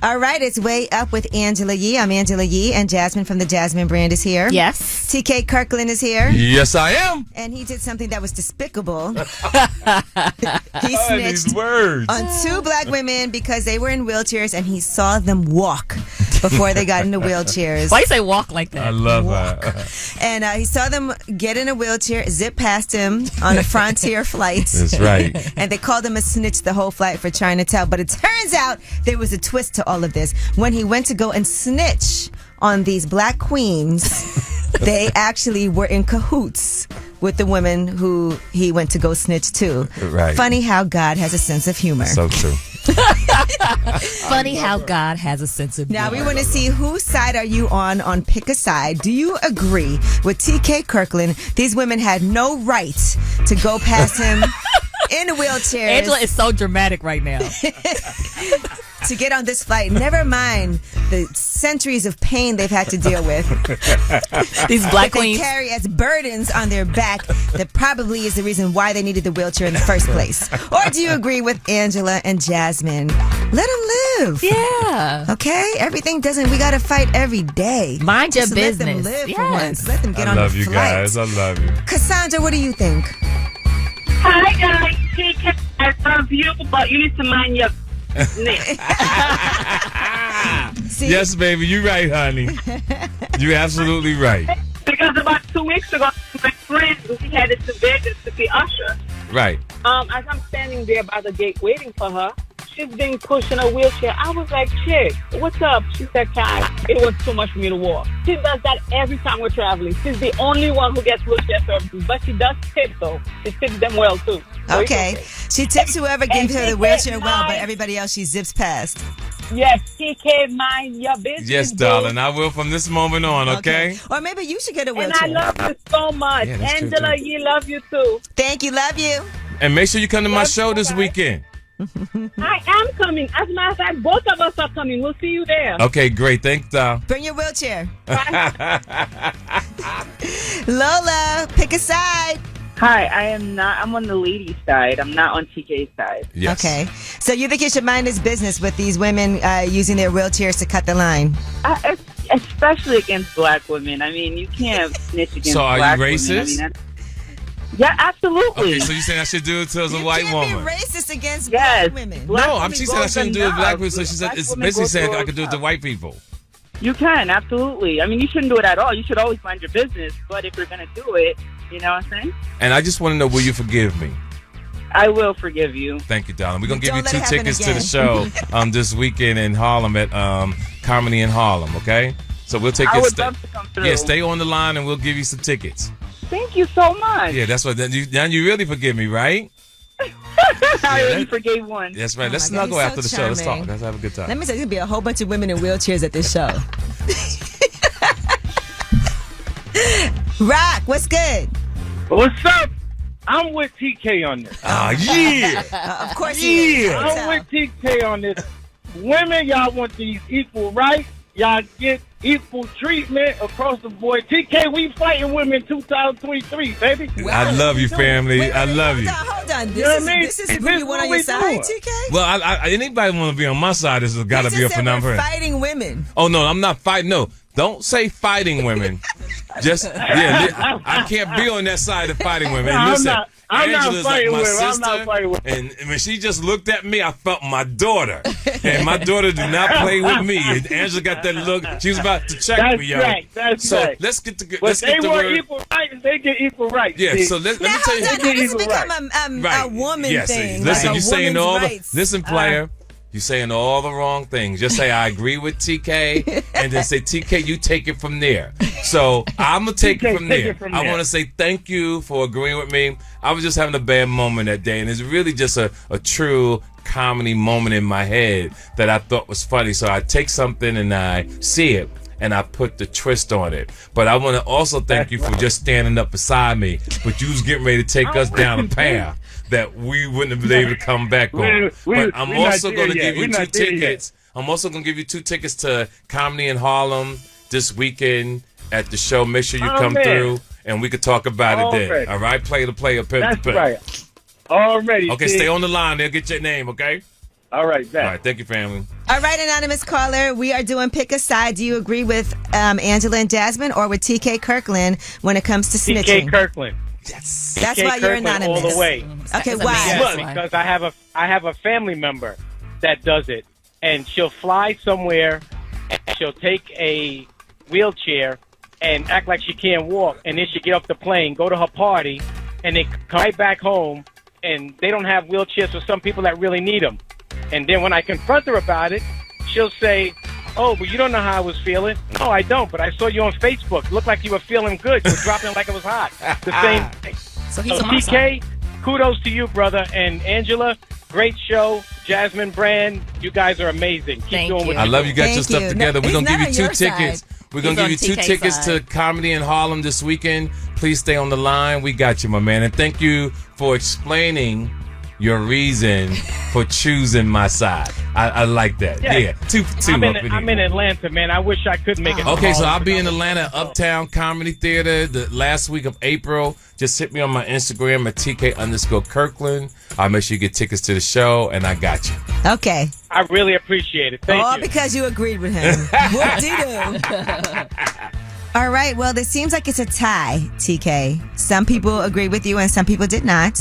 All right, it's Way Up with Angela Yee. I'm Angela Yee, and Jasmine from the Jasmine brand is here. Yes. TK Kirkland is here. Yes, I am. And he did something that was despicable. He These snitched words. on two black women because they were in wheelchairs, and he saw them walk before they got into wheelchairs. Why you say walk like that? I love that. And he saw them get in a wheelchair, zip past him on a Frontier flight. That's right. And they called him a snitch the whole flight for trying to tell. But it turns out there was a twist to all of this. When he went to go and snitch on these black queens, They actually were in cahoots with the women who he went to go snitch to. Right. Funny how God has a sense of humor. So true. Funny how God has a sense of humor. Now we want to see whose side are you on Pick a Side. Do you agree with TK Kirkland? These women had no right to go past him in a wheelchair. Angela is so dramatic right now. To get on this flight. Never mind the centuries of pain they've had to deal with. These black that queens they carry as burdens on their back. That probably is the reason why they needed the wheelchair in the first place. Or do you agree with Angela and Jasmine? Let them live. Yeah. Okay? Everything doesn't. We got to fight every day. Mind your Just business. Let them live for Yes. once. Let them get I on love the you flight. guys. I love you. Cassandra, what do you think? Hi, guys. TK, I love you, but you need to mind your business. See? Yes, baby, you're right, honey. You're absolutely right. Because about 2 weeks ago, my friend, she headed to Vegas to see Usher. Right. As I'm standing there by the gate waiting for her, she's being pushed in a wheelchair. I was like, chick, what's up? She said, Kai, it was too much for me to walk. She does that every time we're traveling. She's the only one who gets wheelchair services, but she does tip, though. She tips them well, too. So it's Okay. She tips whoever gives her the wheelchair well, but everybody else she zips past. Yes, TK, mind your business. Yes, boo. darling. I will from this moment on, okay? Or maybe you should get a And wheelchair. I love you so much. Yeah, that's true, Angela, too. you love you, too. Thank you. Love you. And make sure you come to my show this weekend. I am coming. As a matter of fact, both of us are coming. We'll see you there. Okay, great. Thanks, Doll. Bring your wheelchair. Lola, pick a side. Hi, I'm on the ladies' side. I'm not on TK's side. Yes. Okay. So you think you should mind his business with these women using their wheelchairs to cut the line? Especially against black women. I mean, you can't snitch against So are black you women. racist? I mean, yeah, absolutely. Okay, so you saying I should do it to a white Can't woman? be racist against Yes. black women. Black No, women she go said I shouldn't do it to black people. So she said Black it's women basically go saying through I could do it to white people. You can, absolutely. I mean, you shouldn't do it at all. You should always mind your business. But if you're going to do it, you know what I'm saying? And I just want to know, will you forgive me? I will forgive you. Thank you, darling. We're going to give you Don't 2 let it happen tickets to the again. show this weekend in Harlem at Comedy in Harlem, okay? So we'll take I your would love to come through. Yeah, stay on the line and we'll give you some tickets. Thank you so much. Yeah, that's what. Now you really forgive me, right? I already forgave one. That's right. Let's my God, snuggle he's after so the show. Let's talk. charming. Let's have a good time. Let me say, there's going to be a whole bunch of women in wheelchairs at this show. Rock, what's good? What's up? I'm with TK on this. Yeah. Of course he is. Yeah. I'm with TK on this. Women, y'all want these equal rights. Y'all get equal treatment across the board. TK, we fighting women 2023, baby. I love you, family. I love you. Hold on. You know what I mean? This is who you want on your side, TK? Well, anybody want to be on my side, this has got to be a We're phenomenon. fighting women. Oh no, I'm not fighting. No, don't say fighting women. Just I can't be on that side of fighting women. No, And listen, I'm not Angela's fighting like my women. I'm sister, not fighting women. and when she just looked at me, I felt my daughter, and my daughter do not play with me. And Angela got that look. She was about to check That's me, yo. right. That's so right. let's get the But let's they get the want word. equal rights. They get equal rights. Yeah, see? so let me Now, tell you. hold on. How does it Equal become a woman Yes, thing? listen, like you a saying woman's all rights? the listen, player. You saying all the wrong things. Just say I agree with TK, and then say TK, you take it from there. So I'm gonna take it from there. I want to say thank you for agreeing with me. I was just having a bad moment that day, and it's really just a true comedy moment in my head that I thought was funny. So I take something and I see it, and I put the twist on it. But I want to also thank you for just standing up beside me. But you was getting ready to take us down a path that we wouldn't have been able to come back on. But I'm also going to give you 2 tickets. I'm also going to give you 2 tickets to Comedy in Harlem this weekend at the show. Make sure you come through, and we could talk about it then. All right? Play the player, pimp That's the pimp. right. Already. Okay, stay on the line. They'll get your name, okay? All right, All right, thank you, family. All right, anonymous caller, we are doing pick a side. Do you agree with Angela and Jasmine or with TK Kirkland when it comes to snitching? TK Kirkland. Yes. That's TK why you're Kirkland anonymous. all the way. Okay, why? Yes, because I have a family member that does it, and she'll fly somewhere, and she'll take a wheelchair and act like she can't walk, and then she get off the plane, go to her party, and then come right back home, and they don't have wheelchairs for some people that really need them. And then when I confront her about it, she'll say, Oh, but you don't know how I was feeling. No, I don't, but I saw you on Facebook. Looked like you were feeling good. You were dropping like it was hot. The same thing. So he's on my TK, kudos to you, brother. And Angela, great show. Jasmine Brand, you guys are amazing. Keep doing what I love you. Got Thank your stuff you. together. No, We're going to he's give you not 2 on your tickets. side. We're going to give you He's 2 on TK's tickets side. to Comedy in Harlem this weekend. Please stay on the line. We got you, my man. And thank you for explaining your reason for choosing my side. I like that. Yeah. 2 for 2. I'm in Atlanta, man. I wish I could make it. Okay, so I'll be in Atlanta, Uptown Comedy Theater, the last week of April. Just hit me on my Instagram at TK_Kirkland. I'll make sure you get tickets to the show, and I got you. Okay. I really appreciate it. Thank All you. because you agreed with him. Whoop-de-doo. All right. Well, this seems like it's a tie, TK. Some people agree with you and some people did not.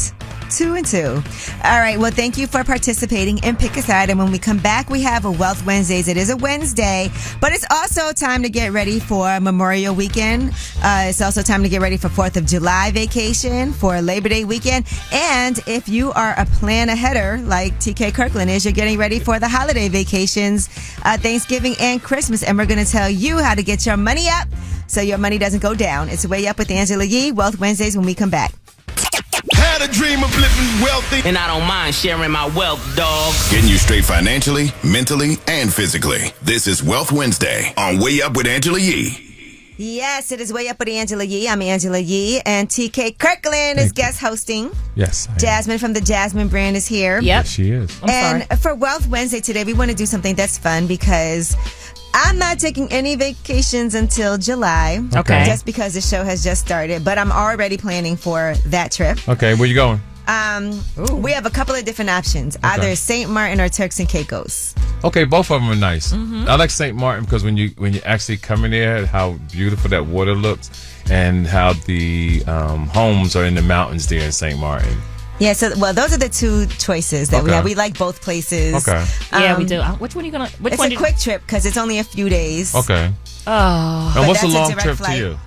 2 and 2. All right. Well, thank you for participating and pick a side. And when we come back, we have a Wealth Wednesdays. It is a Wednesday, but it's also time to get ready for Memorial Weekend. It's also time to get ready for 4th of July vacation, for Labor Day weekend. And if you are a plan-aheader like TK Kirkland is, you're getting ready for the holiday vacations, Thanksgiving and Christmas. And we're going to tell you how to get your money up so your money doesn't go down. It's Way Up with Angela Yee, Wealth Wednesdays, when we come back. Had a dream of living wealthy. And I don't mind sharing my wealth, dog. Getting you straight financially, mentally, and physically. This is Wealth Wednesday on Way Up with Angela Yee. Yes, it is Way Up with Angela Yee. I'm Angela Yee, and TK Kirkland is guest hosting. Yes. Jasmine from the Jasmine Brand is here. Yep. Yes, she is. And for Wealth Wednesday today, we want to do something that's fun because I'm not taking any vacations until July. Okay. Just because the show has just started, but I'm already planning for that trip. Okay, where you going? We have a couple of different options, either St. Martin or Turks and Caicos. Okay, both of them are nice. Mm-hmm. I like St. Martin because when you actually come in there, how beautiful that water looks, and how the homes are in the mountains there in St. Martin. Yeah, so those are the 2 choices that we have. We like both places. Okay. Yeah, we do. Which one are you gonna? Which It's one? a quick trip because it's only a few days. Okay. Oh. And what's a that's a long direct trip flight. to you?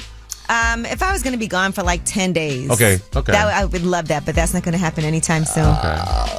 If I was going to be gone for like 10 days. Okay. I would love that, but that's not going to happen anytime soon.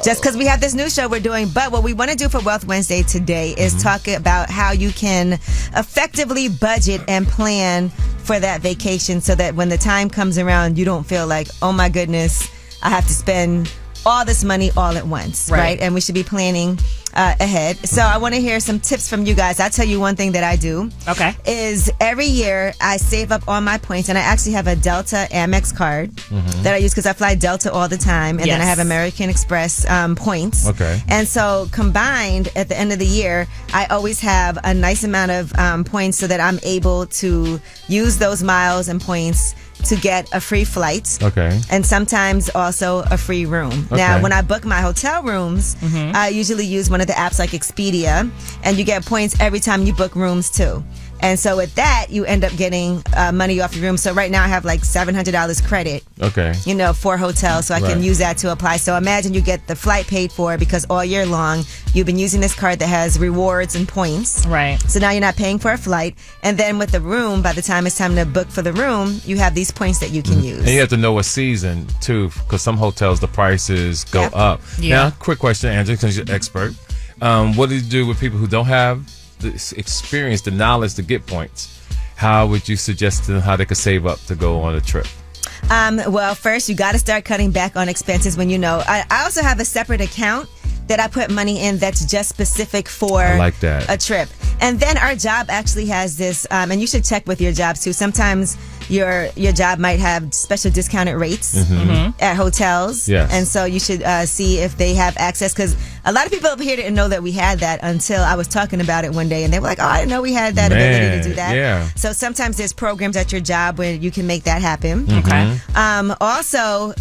Just because we have this new show we're doing. But what we want to do for Wealth Wednesday today is talk about how you can effectively budget and plan for that vacation so that when the time comes around, you don't feel like, oh my goodness, I have to spend all this money all at once, right? And we should be planning ahead. So I want to hear some tips from you guys. I'll tell you one thing that I do. Okay. Is every year I save up all my points, and I actually have a Delta Amex card that I use because I fly Delta all the time, and then I have American Express points. Okay. And so combined at the end of the year, I always have a nice amount of points so that I'm able to use those miles and points to get a free flight. Okay. And sometimes also a free room. Okay. Now, when I book my hotel rooms, I usually use one of the apps like Expedia, and you get points every time you book rooms too. And so with that, you end up getting money off your room. So right now I have like $700 credit. Okay. For hotels, so I can use that to apply. So imagine you get the flight paid for because all year long you've been using this card that has rewards and points. Right. So now you're not paying for a flight. And then with the room, by the time it's time to book for the room, you have these points that you can use. And you have to know what season too, because some hotels the prices go up. Yeah. Now, quick question, Angela, since you're an expert. What do you do with people who don't have the experience, the knowledge to get points? How would you suggest to them how they could save up to go on a trip? Well, first you got to start cutting back on expenses when you know. I also have a separate account that I put money in that's just specific for I like that. a trip. And then our job actually has this, and you should check with your jobs too. Sometimes your job might have special discounted rates at hotels. Yes. And so you should see if they have access, because a lot of people up here didn't know that we had that until I was talking about it one day, and they were like, oh, I didn't know we had that ability to do that. Yeah. So sometimes there's programs at your job where you can make that happen. Okay. Also,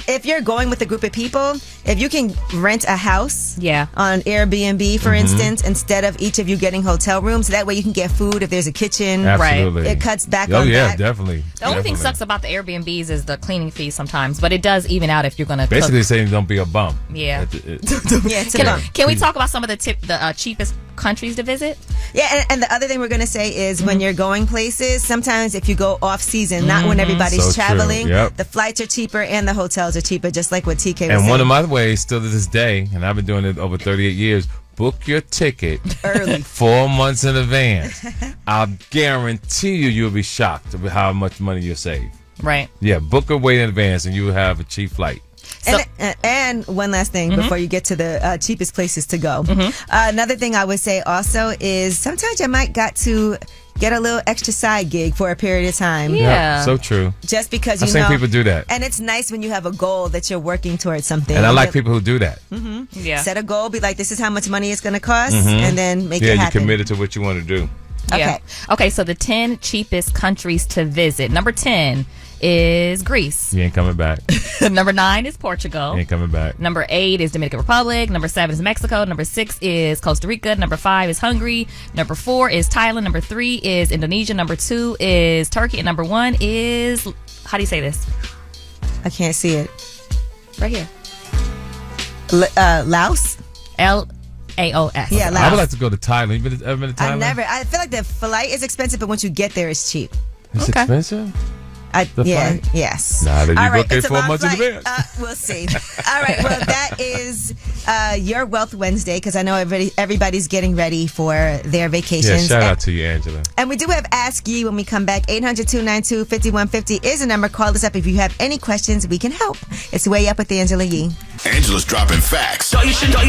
if you're going with a group of people, if you can rent a house on Airbnb, for instance, instead of each of you getting hotel rooms, that way you can get food if there's a kitchen. Absolutely. Right. It cuts back Oh, on yeah, that. definitely. The only thing sucks about the Airbnbs is the cleaning fee sometimes, but it does even out if you're going to Basically cook. saying don't be a bum. Yeah. It's a bump. Can we talk about some of the cheapest countries to visit? Yeah, and the other thing we're going to say is when you're going places, sometimes if you go off season, not when everybody's So true. traveling, Yep. the flights are cheaper and the hotels are cheaper, just like what TK was And saying. one of my ways, still to this day, and I've been doing it over 38 years, book your ticket early, 4 months in advance. I guarantee you'll be shocked at how much money you'll save. Right. Yeah, book a way in advance and you will have a cheap flight. And one last thing before you get to the cheapest places to go. Another thing I would say also is sometimes you might got to get a little extra side gig for a period of time. Yeah, so true. Just because I've seen people do that. And it's nice when you have a goal that you're working towards something. And I like people who do that. Yeah. Set a goal, be like, this is how much money it's going to cost, and then make it happen. Yeah, you're committed to what you want to do. Okay. Okay, so the 10 cheapest countries to visit. Number 10 is Greece. You ain't coming back. Number 9 is Portugal. You ain't coming back. Number 8 is Dominican Republic. Number 7 is Mexico. Number 6 is Costa Rica. Number 5 is Hungary. Number 4 is Thailand. Number 3 is Indonesia. Number 2 is Turkey. And number 1 is, how do you say this? I can't see it. Right here. Laos? Laos. Yeah, Laos. I would like to go to Thailand. You ever been to Thailand? I feel like the flight is expensive, but once you get there, it's cheap. It's expensive? Yeah, yes. Nah, then you All right, book it it's a 4 long months in flight. advance. We'll see. All right, well, that is your Wealth Wednesday, because I know everybody's getting ready for their vacations. Yeah, shout out to you, Angela. And we do have Ask You when we come back. 800-292-5150 is a number. Call us up if you have any questions. We can help. It's Way Up with Angela Yee. Angela's dropping facts. So you should know.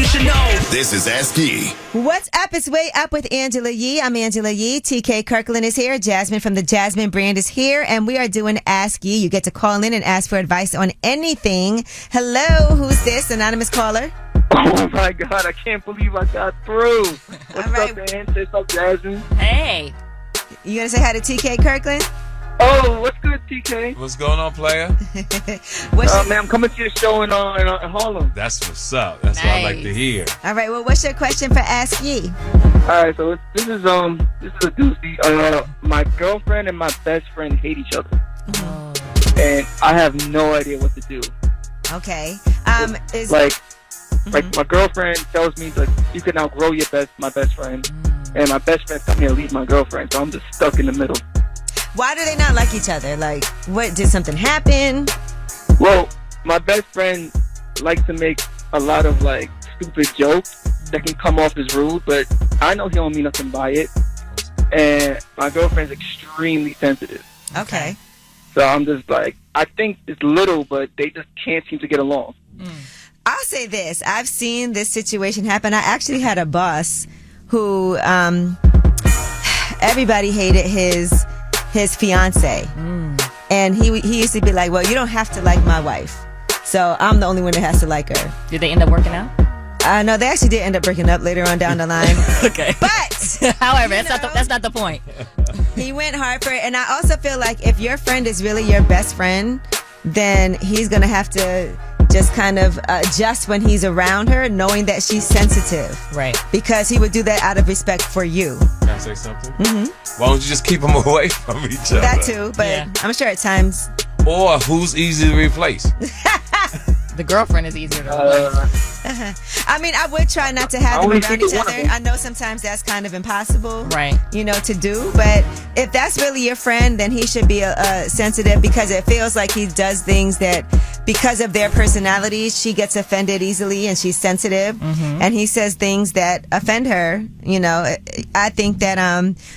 This is Ask Yee. What's up? It's Way Up with Angela Yee. I'm Angela Yee. TK Kirkland is here. Jasmine from the Jasmine brand is here. And we are doing Ask Yee. You get to call in and ask for advice on anything. Hello, who's this? Anonymous caller? Oh my God, I can't believe I got through. What's up, man? What's up, Jasmine? Hey. You gonna say hi to TK Kirkland? Oh, what's good, TK? What's going on, player? Man, I'm coming to your show in Harlem. That's what's up. That's what I like to hear. All right, well, what's your question for Ask Yee? All right, so this is a doozy. My girlfriend and my best friend hate each other. And I have no idea what to do. Okay. Like my girlfriend tells me that you can outgrow my best friend, and my best friend tells me to leave my girlfriend, so I'm just stuck in the middle. Why do they not like each other? Like, what, did something happen? Well, my best friend likes to make a lot of like stupid jokes that can come off as rude, but I know he don't mean nothing by it. And my girlfriend's extremely sensitive. Okay. So I'm just like, I think it's little, but they just can't seem to get along. I'll say this. I've seen this situation happen. I actually had a boss who everybody hated his fiance. And he used to be like, well, you don't have to like my wife. So I'm the only one that has to like her. Did they end up working out? No, they actually did end up breaking up later on down the line. Okay. But however, that's not the point. He went hard for it. And I also feel like if your friend is really your best friend, then he's going to have to just kind of adjust when he's around her, knowing that she's sensitive. Right. Because he would do that out of respect for you. Can I say something? Why don't you just keep them away from each other? That too, but I'm sure at times. Or who's easy to replace? The girlfriend is easier to replace. I mean, I would try not to have them around each other. I know sometimes that's kind of impossible, right? To do. But if that's really your friend, then he should be sensitive, because it feels like he does things that, because of their personalities, she gets offended easily and she's sensitive, and he says things that offend her. I think that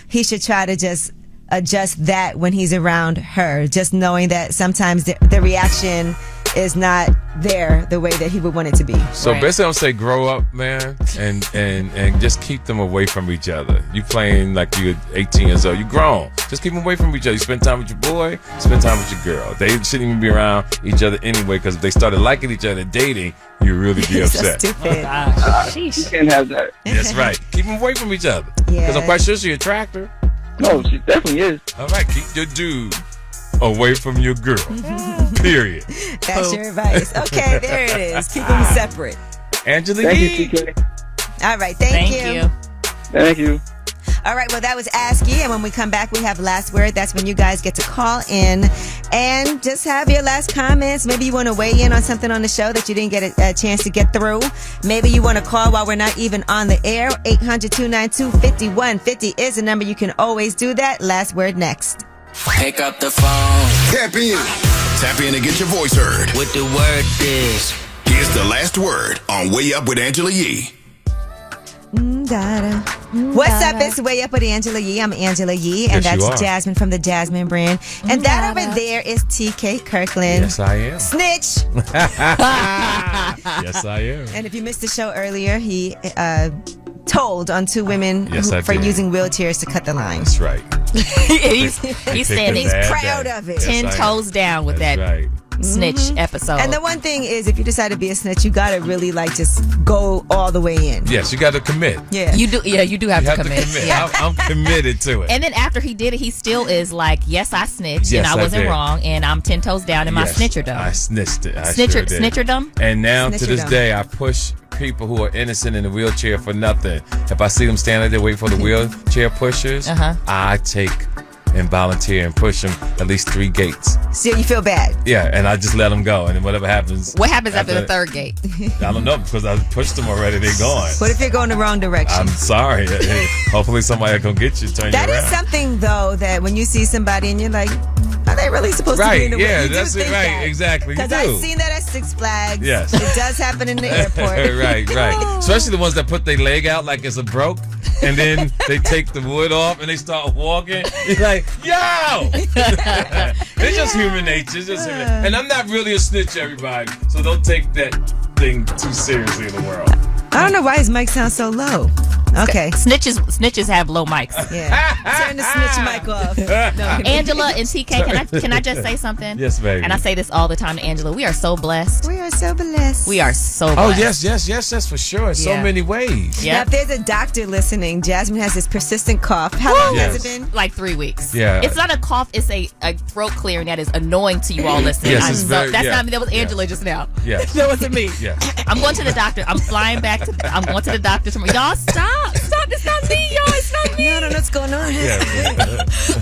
he should try to just adjust that when he's around her, just knowing that sometimes the reaction is not there the way that he would want it to be. So basically, I'm saying grow up, man, and just keep them away from each other. You playing like you're 18 years old. You grown. Just keep them away from each other. You spend time with your boy, spend time with your girl. They shouldn't even be around each other anyway, because if they started liking each other, dating, you'd really be upset. So stupid. You can't have that. That's right. Keep them away from each other. Because I'm quite sure she attract her. No, she definitely is. All right, keep your dude away from your girl. Period. That's your advice. Okay, there it is. Keep them separate. Angela Thank Yee. you, TK. All right, thank you. Thank you. All right, well, that was Ask Yee, and when we come back, we have Last Word. That's when you guys get to call in and just have your last comments. Maybe you want to weigh in on something on the show that you didn't get a chance to get through. Maybe you want to call while we're not even on the air. 800-292-5150 is the number. You can always do that. Last Word next. Pick up the phone. Tap in. Tap in and get your voice heard. What the word is. Here's the Last Word on Way Up with Angela Yee. What's up? It's Way Up with Angela Yee. I'm Angela Yee, and Yes, you that's are. Jasmine from the Jasmine brand. And that over there is TK Kirkland. Yes, I am. Snitch. Yes, I am. And if you missed the show earlier, he told on two women Yes, I for did. using wheelchairs to cut the line. That's right. he's standing He's proud of it. 10 toes down with That's that right. snitch episode. And the one thing is, if you decide to be a snitch, you gotta really like just go all the way in. Yes, you got to commit. Yeah, you do. Yeah, you do have You to have commit. to commit. Yeah. I'm committed to it. And then after he did it, he still is like, yes, I snitched, Yes, and I I wasn't did. wrong, and I'm 10 toes down in my Yes, snitcherdom. I snitched it. I sure did. Snitcherdom? And now to this Snitcherdom. day, I push people who are innocent in the wheelchair for nothing. If I see them standing there waiting for the wheelchair pushers, I take and volunteer and push them at least 3 gates. So you feel bad? Yeah, and I just let them go, and then whatever happens. What happens after the third gate? I don't know, because I pushed them already. They're gone. What if you're going the wrong direction? I'm sorry. Hey, hopefully somebody will come get you, turn That you is around. something, though, that when you see somebody and you're like, are they really supposed to be in the way? Yeah, You do that's it. think Right, that. exactly. You Because do. I've seen that at Six Flags. Yes. It does happen in the airport. right. Especially the ones that put their leg out like it's a broke, and then they take the wood off and they start walking. You're like, yo! It's just human nature. It's just human. And I'm not really a snitch, everybody. So don't take that thing too seriously in the world. I don't know why his mic sounds so low. Okay. Snitches have low mics. Yeah. Turn the snitch mic off. No. Angela and TK, can I just say something? Yes, baby. And I say this all the time to Angela. We are so blessed. We are so blessed. We are so Oh, blessed. yes, for sure. In so Yeah. many ways. Now, if there's a doctor listening, Jasmine has this persistent cough. How long has it been? Like 3 weeks. Yeah. It's not a cough. It's a throat clearing that is annoying to you all listening. Yes, it's very- that's yeah. not me. That was Angela just now. Yes. That wasn't me. Yeah. I'm going to the doctor. I'm flying back to. I'm going to the doctor tomorrow. Y'all stop. It's not me, y'all. It's not me. I don't know what's going on.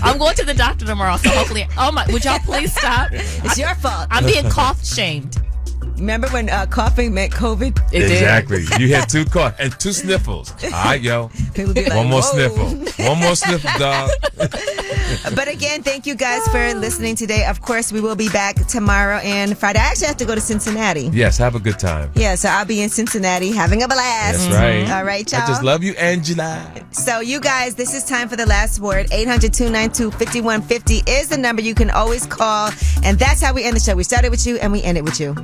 I'm going to the doctor tomorrow. So hopefully, oh my, would y'all please stop? It's your fault. I'm being cough shamed. Remember when coughing meant COVID? Exactly. You had 2 coughs and 2 sniffles. All right, yo. People be like, One more whoa. sniffle. One more sniffle, dog. But again, thank you guys for listening today. Of course, we will be back tomorrow and Friday. I actually have to go to Cincinnati. Yes, have a good time. Yeah, so I'll be in Cincinnati having a blast. That's right. All right, y'all. I just love you, Angela. So you guys, this is time for the last word. 800-292-5150 is the number you can always call. And that's how we end the show. We started with you and we ended with you.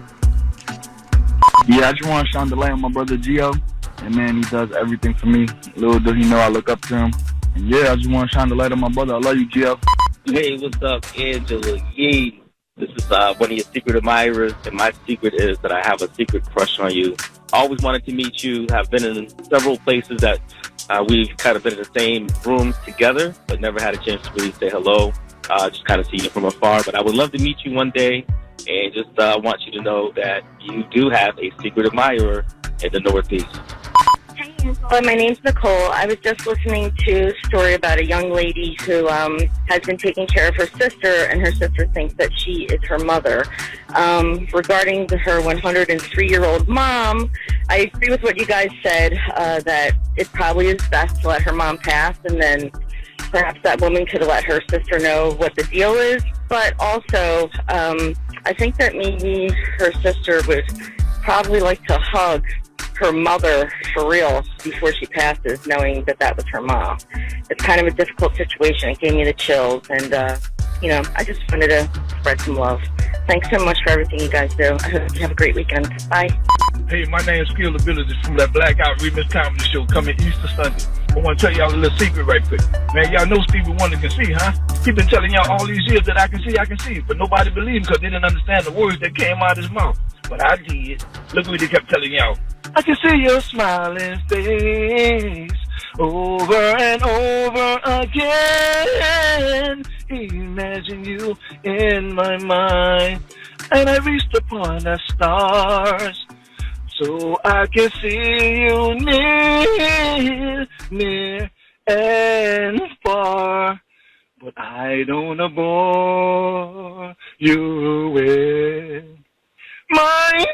Yeah, I just want to shine the light on my brother Gio. And man, he does everything for me. Little does he know I look up to him. And yeah, I just want to shine the light on my brother. I love you, Gio. Hey, what's up, Angela Yee? This is one of your secret admirers, and my secret is that I have a secret crush on you. I always wanted to meet you. Have been in several places that we've kind of been in the same room together, but never had a chance to really say hello. Just kind of see you from afar. But I would love to meet you one day, and just want you to know that you do have a secret admirer in the Northeast. Well, my name's Nicole. I was just listening to a story about a young lady who has been taking care of her sister, and her sister thinks that she is her mother. Regarding her 103-year-old mom, I agree with what you guys said, that it probably is best to let her mom pass, and then perhaps that woman could let her sister know what the deal is. But also, I think that maybe her sister would probably like to hug her mother for real before she passes, knowing that that was her mom. It's kind of a difficult situation. It gave me the chills, and I just wanted to spread some love. Thanks so much for everything you guys do. I hope you have a great weekend. Bye. Hey, my name's Seale from that Blackout Remix Comedy Show coming Easter Sunday. I want to tell y'all a little secret right quick. Man, y'all know Stevie Wonder can see, huh? He been telling y'all all these years that I can see, but nobody believed him because they didn't understand the words that came out of his mouth. But I did. Look what he kept telling y'all. I can see your smiling face over and over again. Imagine you in my mind, and I reached upon the stars, so I can see you near and far. But I don't wanna bore you with my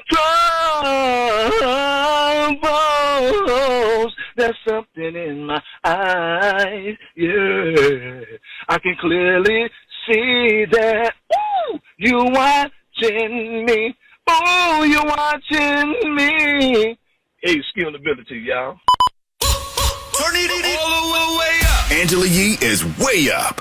troubles. There's something in my eyes, yeah. I can clearly see that. Ooh, you watching me. Oh, you watching me. Hey, skill and ability, y'all. Turn it all the way up. Angela Yee is way up.